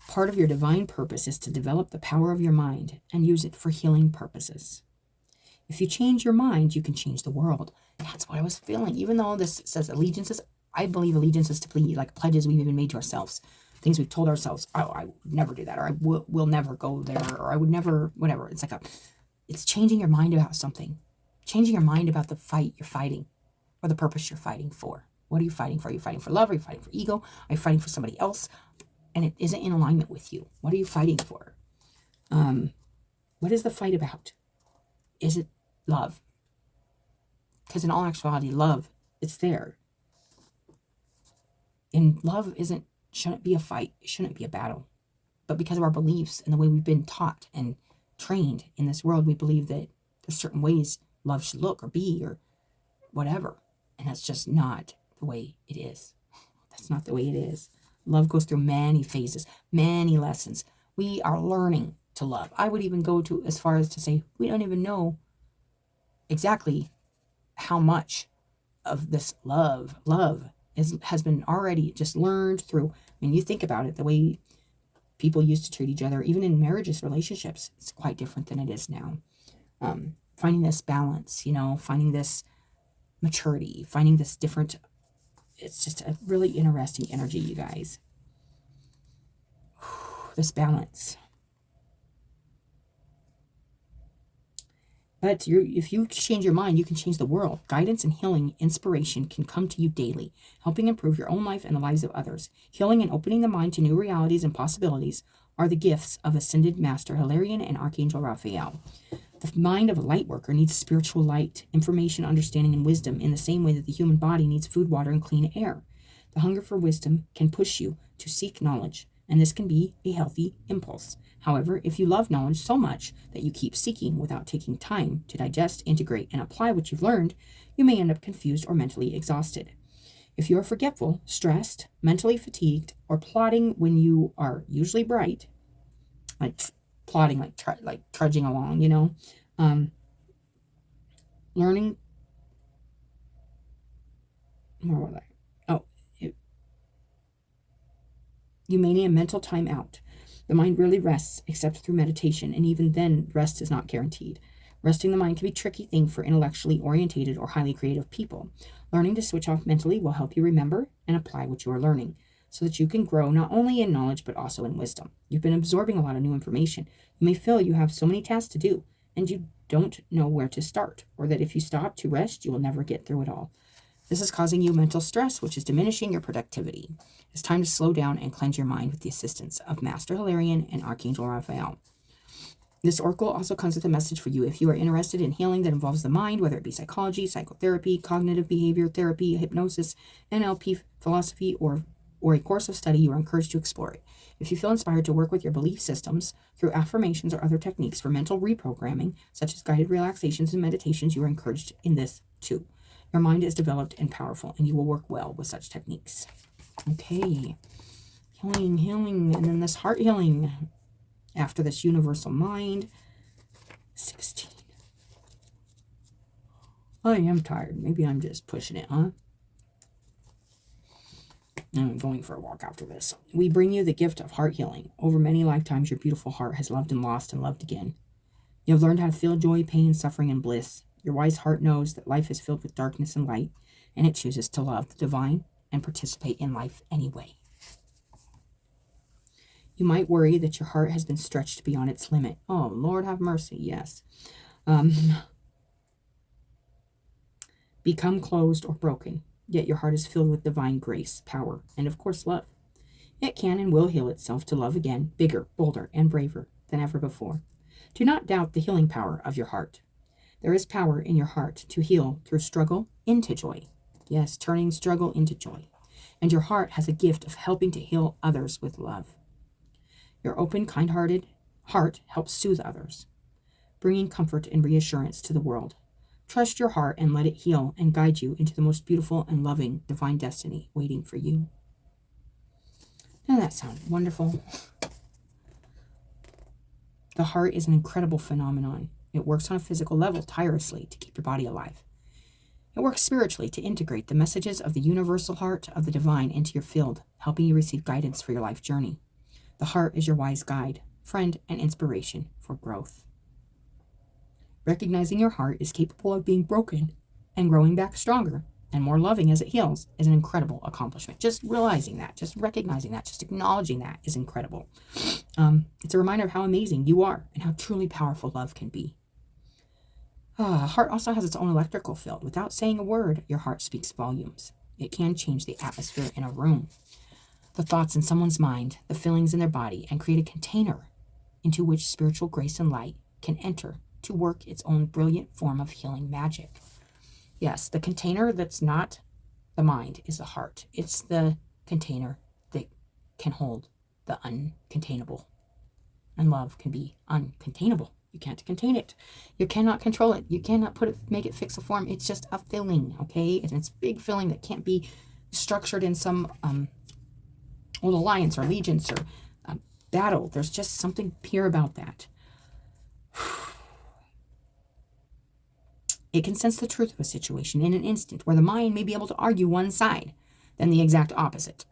Part of your divine purpose is to develop the power of your mind and use it for healing purposes. If you change your mind, you can change the world. That's what I was feeling. Even though this says allegiances, I believe allegiances to be like pledges we've even made to ourselves. Things we've told ourselves, oh, I would never do that, or I will never go there, or I would never, whatever. It's changing your mind about something. Changing your mind about the fight you're fighting, or the purpose you're fighting for. What are you fighting for? Are you fighting for love? Are you fighting for ego? Are you fighting for somebody else? And it isn't in alignment with you. What are you fighting for? What is the fight about? Is it love? Because in all actuality, love, it's there. And love shouldn't be a fight. It shouldn't be a battle. But because of our beliefs and the way we've been taught and trained in this world, we believe that there's certain ways love should look or be or whatever. And that's just not the way it is. That's not the way it is. Love goes through many phases, many lessons. We are learning to love. I would even go to as far as to say we don't even know exactly how much of this love has been already just learned through. I mean, you think about it, the way people used to treat each other, even in marriages, relationships, it's quite different than it is now. Finding this balance, finding this maturity, finding this different, it's just a really interesting energy, you guys. This balance. But if you change your mind, you can change the world. Guidance and healing, inspiration can come to you daily, helping improve your own life and the lives of others. Healing and opening the mind to new realities and possibilities are the gifts of Ascended Master Hilarion and Archangel Raphael. The mind of a light worker needs spiritual light, information, understanding, and wisdom in the same way that the human body needs food, water, and clean air. The hunger for wisdom can push you to seek knowledge, and this can be a healthy impulse. However, if you love knowledge so much that you keep seeking without taking time to digest, integrate, and apply what you've learned, you may end up confused or mentally exhausted. If you are forgetful, stressed, mentally fatigued, or plodding when you are usually bright, like plodding, like trudging along, learning. Where was I? You may need a mental time out. The mind rarely rests except through meditation, and even then, rest is not guaranteed. Resting the mind can be a tricky thing for intellectually orientated or highly creative people. Learning to switch off mentally will help you remember and apply what you are learning, so that you can grow not only in knowledge but also in wisdom. You've been absorbing a lot of new information. You may feel you have so many tasks to do, and you don't know where to start, or that if you stop to rest, you will never get through it all. This is causing you mental stress, which is diminishing your productivity. It's time to slow down and cleanse your mind with the assistance of Master Hilarion and Archangel Raphael. This oracle also comes with a message for you if you are interested in healing that involves the mind, whether it be psychology, psychotherapy, cognitive behavior therapy, hypnosis, NLP, philosophy, or a course of study. You are encouraged to explore it. If you feel inspired to work with your belief systems through affirmations or other techniques for mental reprogramming, such as guided relaxations and meditations, you are encouraged in this too. Your mind is developed and powerful, and you will work well with such techniques. Okay, healing, and then this heart healing after this universal mind. 16. I am tired. Maybe I'm just pushing it, huh? I'm going for a walk after this. We bring you the gift of heart healing. Over many lifetimes, your beautiful heart has loved and lost and loved again. You have learned how to feel joy, pain, suffering, and bliss. Your wise heart knows that life is filled with darkness and light, and it chooses to love the divine and participate in life anyway. You might worry that your heart has been stretched beyond its limit. Oh, Lord have mercy, yes. Become closed or broken, yet your heart is filled with divine grace, power, and of course love. It can and will heal itself to love again, bigger, bolder, and braver than ever before. Do not doubt the healing power of your heart. There is power in your heart to heal through struggle into joy. Yes, turning struggle into joy. And your heart has a gift of helping to heal others with love. Your open, kind-hearted heart helps soothe others, bringing comfort and reassurance to the world. Trust your heart and let it heal and guide you into the most beautiful and loving divine destiny waiting for you. Doesn't that sound wonderful? The heart is an incredible phenomenon. It works on a physical level tirelessly to keep your body alive. It works spiritually to integrate the messages of the universal heart of the divine into your field, helping you receive guidance for your life journey. The heart is your wise guide, friend, and inspiration for growth. Recognizing your heart is capable of being broken and growing back stronger and more loving as it heals is an incredible accomplishment. Just realizing that, just recognizing that, just acknowledging that is incredible. It's a reminder of how amazing you are and how truly powerful love can be. Heart also has its own electrical field. Without saying a word, your heart speaks volumes. It can change the atmosphere in a room, the thoughts in someone's mind, the feelings in their body, and create a container into which spiritual grace and light can enter to work its own brilliant form of healing magic. Yes, the container that's not the mind is the heart. It's the container that can hold the uncontainable. And love can be uncontainable. You can't contain it. You cannot control it. You cannot make it fix a form. It's just a feeling, okay? And it's a big feeling that can't be structured in some old alliance or allegiance or battle. There's just something pure about that. It can sense the truth of a situation in an instant, where the mind may be able to argue one side, then the exact opposite.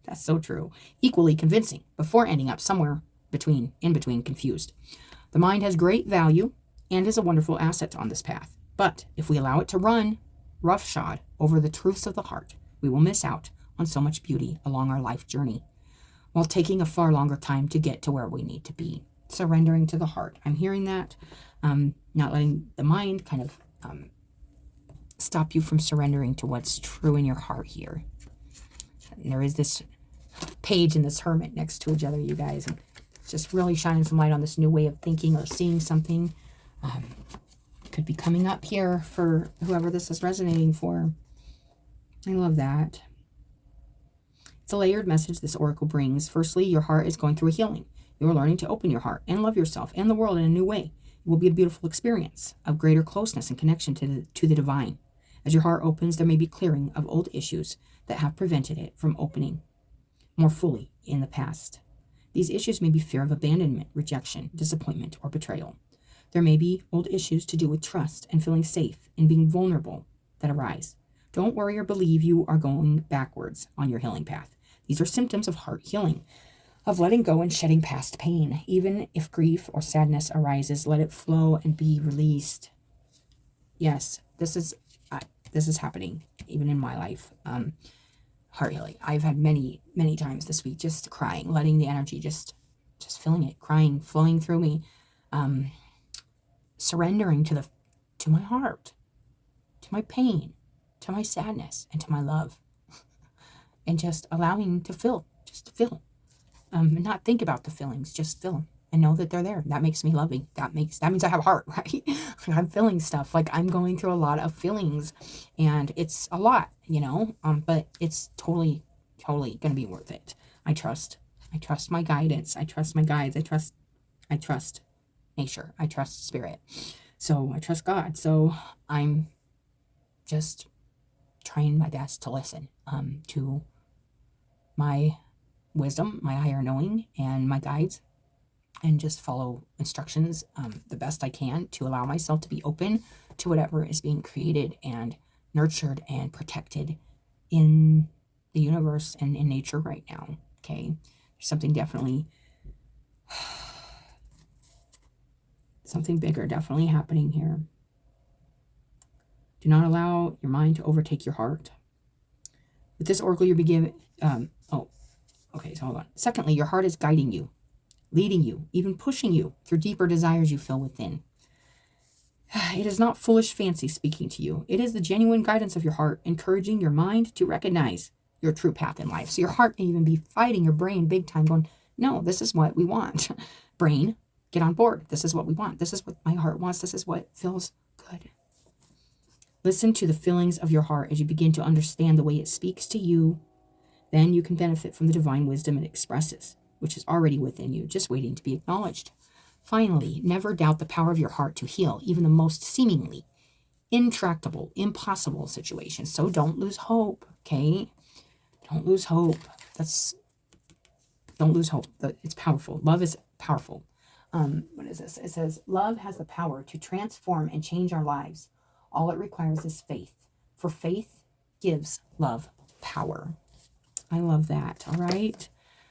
That's so true. Equally convincing, before ending up somewhere in between confused. The mind has great value and is a wonderful asset on this path. But if we allow it to run roughshod over the truths of the heart, we will miss out on so much beauty along our life journey, while taking a far longer time to get to where we need to be. Surrendering to the heart. I'm hearing that. Not letting the mind kind of stop you from surrendering to what's true in your heart here. And there is this page and this hermit next to each other, you guys. And it's just really shining some light on this new way of thinking or seeing something. Could be coming up here for whoever this is resonating for. I love that. It's a layered message this oracle brings. Firstly, your heart is going through a healing. You are learning to open your heart and love yourself and the world in a new way. It will be a beautiful experience of greater closeness and connection to the divine. As your heart opens, there may be clearing of old issues that have prevented it from opening more fully in the past. These issues may be fear of abandonment, rejection, disappointment, or betrayal. There may be old issues to do with trust and feeling safe and being vulnerable that arise. Don't worry or believe you are going backwards on your healing path. These are symptoms of heart healing, of letting go and shedding past pain. Even if grief or sadness arises, let it flow and be released. Yes, this is happening even in my life. Heart healing. I've had many times this week just crying, letting the energy just feeling it, crying, flowing through me, surrendering to my heart, to my pain, to my sadness, and to my love, and just allowing to feel, and not think about the feelings, just feel them and know that they're there. That makes me loving. That means I have a heart, right? I'm feeling stuff. Like I'm going through a lot of feelings, and it's a lot, but it's totally going to be worth it. I trust my guidance. I trust my guides. I trust nature. I trust spirit. So I trust God. So I'm just trying my best to listen to my wisdom, my higher knowing, and my guides, and just follow instructions the best I can to allow myself to be open to whatever is being created and nurtured and protected in the universe and in nature right now. Okay, there's something definitely, something bigger definitely happening here. Do not allow your mind to overtake your heart. With this oracle, you'll be given, so hold on. Secondly, your heart is guiding you, leading you, even pushing you through deeper desires you feel within. It is not foolish fancy speaking to you. It is the genuine guidance of your heart, encouraging your mind to recognize your true path in life. So your heart may even be fighting your brain big time, going, no, this is what we want. Brain, get on board. This is what we want. This is what my heart wants. This is what feels good. Listen to the feelings of your heart as you begin to understand the way it speaks to you. Then you can benefit from the divine wisdom it expresses, which is already within you, just waiting to be acknowledged. Finally, never doubt the power of your heart to heal even the most seemingly intractable, impossible situations. So don't lose hope, okay? Don't lose hope. Don't lose hope. It's powerful. Love is powerful. What is this? It says, love has the power to transform and change our lives. All it requires is faith, for faith gives love power. I love that, all right?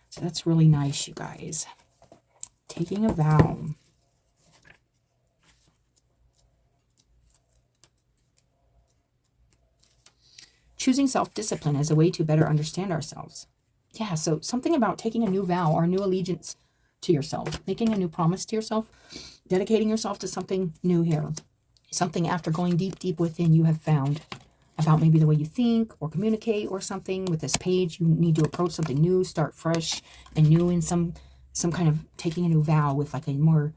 So that's really nice, you guys. Taking a vow. Choosing self-discipline as a way to better understand ourselves. Yeah, so something about taking a new vow or a new allegiance to yourself, making a new promise to yourself, dedicating yourself to something new here. Something after going deep within you have found about maybe the way you think or communicate or something. With this page, you need to approach something new, start fresh and new in some kind of taking a new vow with like a more,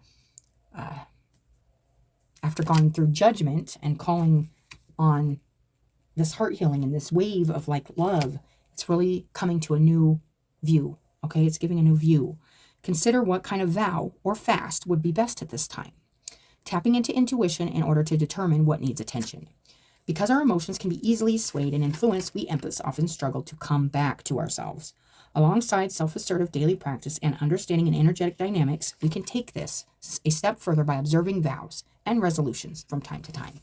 after going through judgment and calling on this heart healing and this wave of like love, it's really coming to a new view, okay? It's giving a new view. Consider what kind of vow or fast would be best at this time. Tapping into intuition in order to determine what needs attention. Because our emotions can be easily swayed and influenced, we empaths often struggle to come back to ourselves. Alongside self-assertive daily practice and understanding an energetic dynamics, we can take this a step further by observing vows and resolutions from time to time.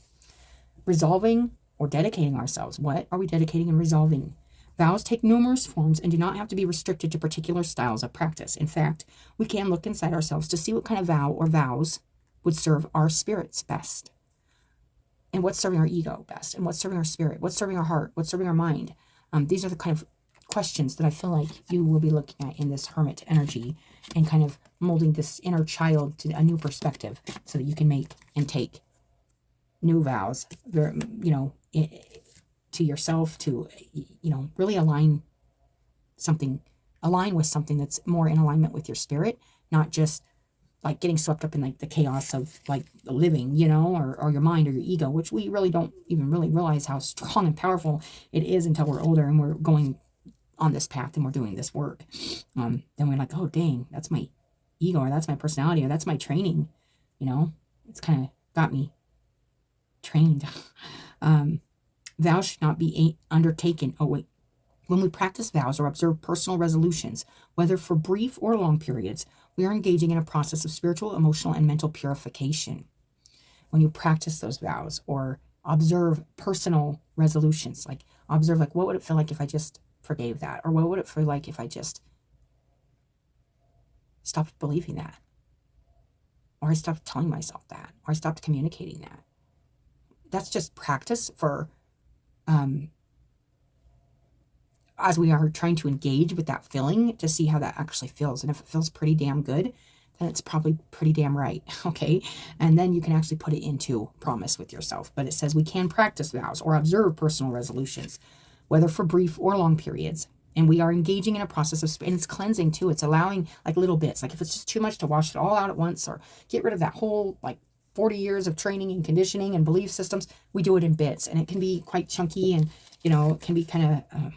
Resolving or dedicating ourselves. What are we dedicating and resolving? Vows take numerous forms and do not have to be restricted to particular styles of practice. In fact, we can look inside ourselves to see what kind of vow or vows would serve our spirits best. and what's serving our ego best, and what's serving our spirit, what's serving our heart, what's serving our mind. These are the kind of questions that I feel like you will be looking at in this hermit energy, and kind of molding this inner child to a new perspective so that you can make and take new vows, you know, to yourself, to, you know, really align with something that's more in alignment with your spirit, not just like getting swept up in like the chaos of like living, you know, or your mind or your ego, which we really don't even really realize how strong and powerful it is until we're older and we're going on this path and we're doing this work. Then we're like, oh dang, that's my ego, or that's my personality, or that's my training. You know, it's kind of got me trained. Vows should not be undertaken. Oh wait. When we practice vows or observe personal resolutions, whether for brief or long periods, we are engaging in a process of spiritual, emotional, and mental purification. When you practice those vows or observe personal resolutions, like observe, like, what would it feel like if I just forgave that? Or what would it feel like if I just stopped believing that? Or I stopped telling myself that? Or I stopped communicating that? That's just practice for, as we are trying to engage with that feeling to see how that actually feels. And if it feels pretty damn good, then it's probably pretty damn right, okay? And then you can actually put it into promise with yourself. But it says we can practice vows or observe personal resolutions, whether for brief or long periods. And we are engaging in a process of, and it's cleansing too. It's allowing like little bits. Like if it's just too much to wash it all out at once, or get rid of that whole like 40 years of training and conditioning and belief systems, we do it in bits. And it can be quite chunky, and, you know, it can be kind of,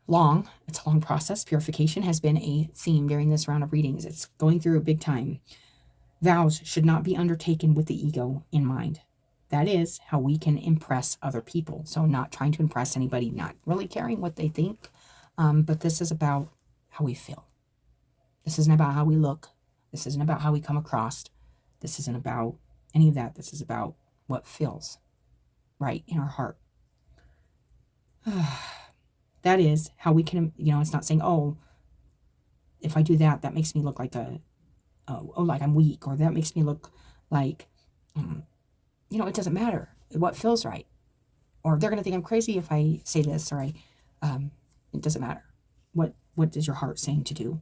long. It's a long process. Purification has been a theme during this round of readings. It's going through a big time. Vows should not be undertaken with the ego in mind. That is how we can impress other people. So not trying to impress anybody, not really caring what they think. But this is about how we feel. This isn't about how we look. This isn't about how we come across. This isn't about any of that. This is about what feels right in our heart. That is how we can, you know, it's not saying, oh, if I do that, that makes me look like like I'm weak, or that makes me look like, you know, it doesn't matter what feels right. Or they're going to think I'm crazy if I say this, or it doesn't matter. What is your heart saying to do?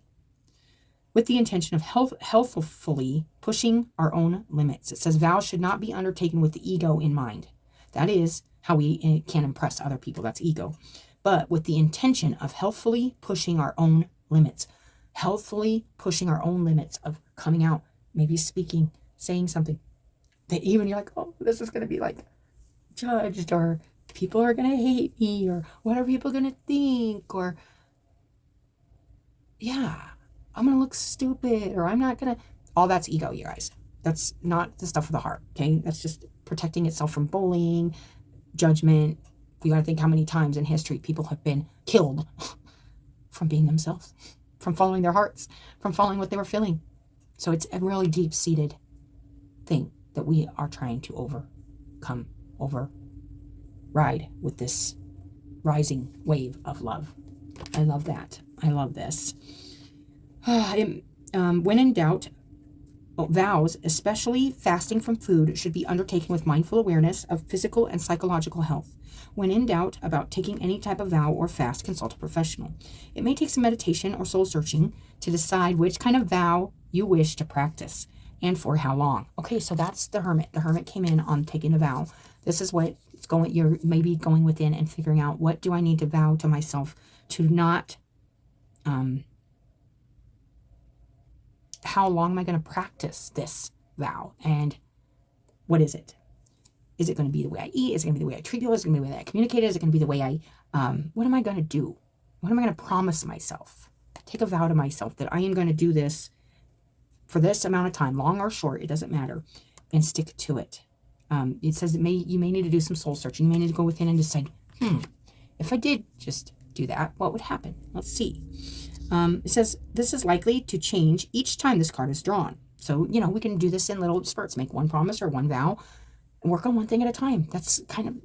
With the intention of healthfully pushing our own limits. It says vows should not be undertaken with the ego in mind. That is how we can impress other people. That's ego. But with the intention of healthfully pushing our own limits. Healthfully pushing our own limits of coming out, maybe speaking, saying something that even you're like, oh, this is going to be like judged, or people are going to hate me, or what are people going to think, or yeah, I'm going to look stupid, or I'm not going to, all that's ego, you guys. That's not the stuff of the heart, okay? That's just protecting itself from bullying, judgment. You got to think how many times in history people have been killed from being themselves, from following their hearts, from following what they were feeling. So it's a really deep-seated thing that we are trying to override with this rising wave of love. I love that. I love this. When in doubt, vows, especially fasting from food, should be undertaken with mindful awareness of physical and psychological health. When in doubt about taking any type of vow or fast, consult a professional. It may take some meditation or soul searching to decide which kind of vow you wish to practice and for how long. Okay, so that's the hermit. The hermit came in on taking a vow. This is what it's going. You're maybe going within and figuring out, what do I need to vow to myself to not. How long am I going to practice this vow? And what is it? Is it going to be the way I eat? Is it going to be the way I treat people? Is it going to be the way I communicate? Is it going to be the way I, what am I going to do? What am I going to promise myself? Take a vow to myself that I am going to do this for this amount of time, long or short, it doesn't matter, and stick to it. It says you may need to do some soul searching. You may need to go within and decide, if I did just do that, what would happen? Let's see. It says this is likely to change each time this card is drawn. So, you know, we can do this in little spurts, make one promise or one vow, and work on one thing at a time. It's kind of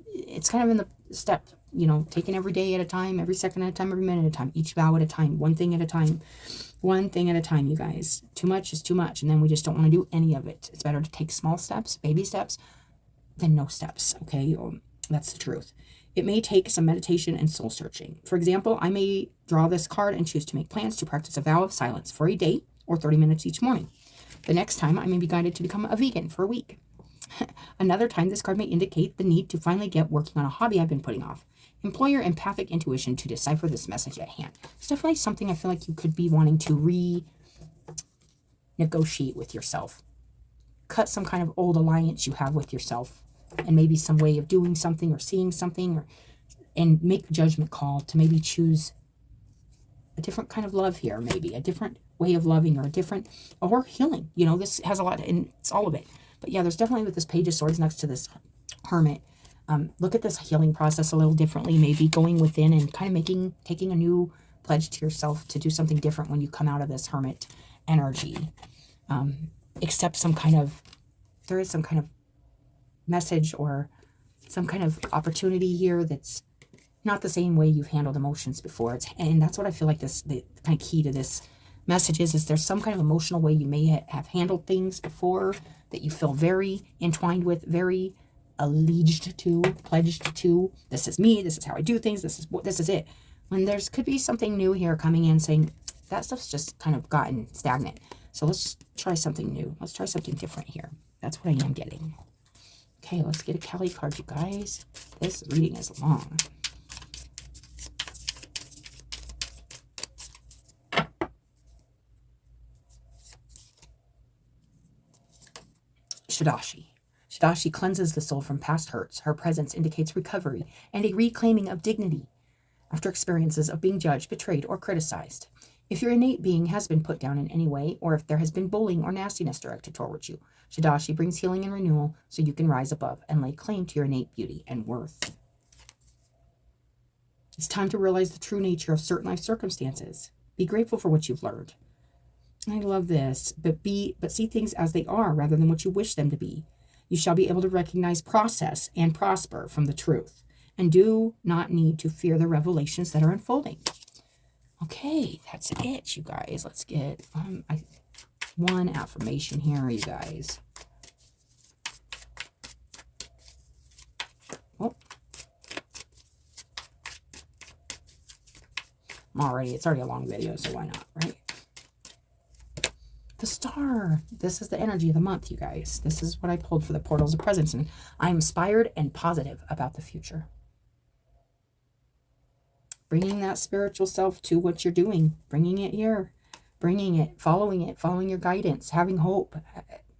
in the step, you know, taking every day at a time, every second at a time, every minute at a time, each vow at a time, one thing at a time, you guys. Too much is too much. And then we just don't want to do any of it. It's better to take small steps, baby steps, than no steps, okay? That's the truth. It may take some meditation and soul searching. For example, I may draw this card and choose to make plans to practice a vow of silence for a day or 30 minutes each morning. The next time, I may be guided to become a vegan for a week. Another time, this card may indicate the need to finally get working on a hobby I've been putting off. Employ your empathic intuition to decipher this message at hand. It's definitely something I feel like you could be wanting to renegotiate with yourself. Cut some kind of old alliance you have with yourself, and maybe some way of doing something or seeing something, and make a judgment call to maybe choose a different kind of love here, maybe a different way of loving, or healing. You know, this has a lot, and it's all of it. But yeah, there's definitely, with this Page of Swords next to this Hermit, look at this healing process a little differently, maybe going within and kind of taking a new pledge to yourself to do something different when you come out of this Hermit energy. Accept there is some kind of message or some kind of opportunity here that's not the same way you've handled emotions before. And that's what I feel like the kind of key to this message is there's some kind of emotional way you may have handled things before that you feel very entwined with, very alleged to, pledged to. This is me, this is how I do things, this is it. When could be something new here coming in saying that stuff's just kind of gotten stagnant. So let's try something new. Let's try something different here. That's what I am getting. Okay, let's get a Kelly card, you guys. This reading is long. Shadashi. Shadashi cleanses the soul from past hurts. Her presence indicates recovery and a reclaiming of dignity after experiences of being judged, betrayed, or criticized. If your innate being has been put down in any way, or if there has been bullying or nastiness directed towards you, Shadashi brings healing and renewal so you can rise above and lay claim to your innate beauty and worth. It's time to realize the true nature of certain life circumstances. Be grateful for what you've learned. I love this, but see things as they are rather than what you wish them to be. You shall be able to recognize process and prosper from the truth, and do not need to fear the revelations that are unfolding. Okay, that's it, you guys. Let's get one affirmation here, you guys. Oh. It's already a long video, so why not, right? The Star. This is the energy of the month, you guys. This is what I pulled for the Portals of Presence, and I'm inspired and positive about the future. Bringing that spiritual self to what you're doing, bringing it here, following your guidance, having hope,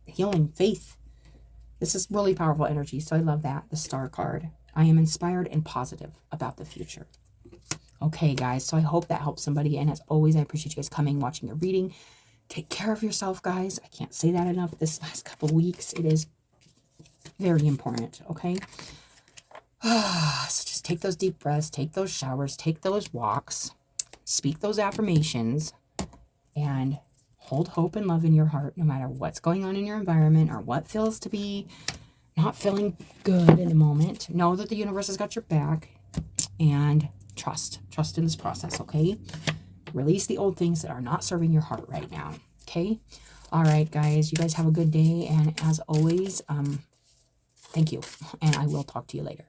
healing, faith. This is really powerful energy, so I love that, the Star card. I am inspired and positive about the future. Okay, guys, so I hope that helps somebody, and as always, I appreciate you guys coming, watching your reading. Take care of yourself, guys. I can't say that enough this last couple weeks. It is very important, okay? So just take those deep breaths, take those showers, take those walks, speak those affirmations, and hold hope and love in your heart no matter what's going on in your environment or what feels to be not feeling good in the moment. Know that the universe has got your back, and trust in this process, okay? Release the old things that are not serving your heart right now, okay? All right, guys, you guys have a good day, and as always, thank you, and I will talk to you later.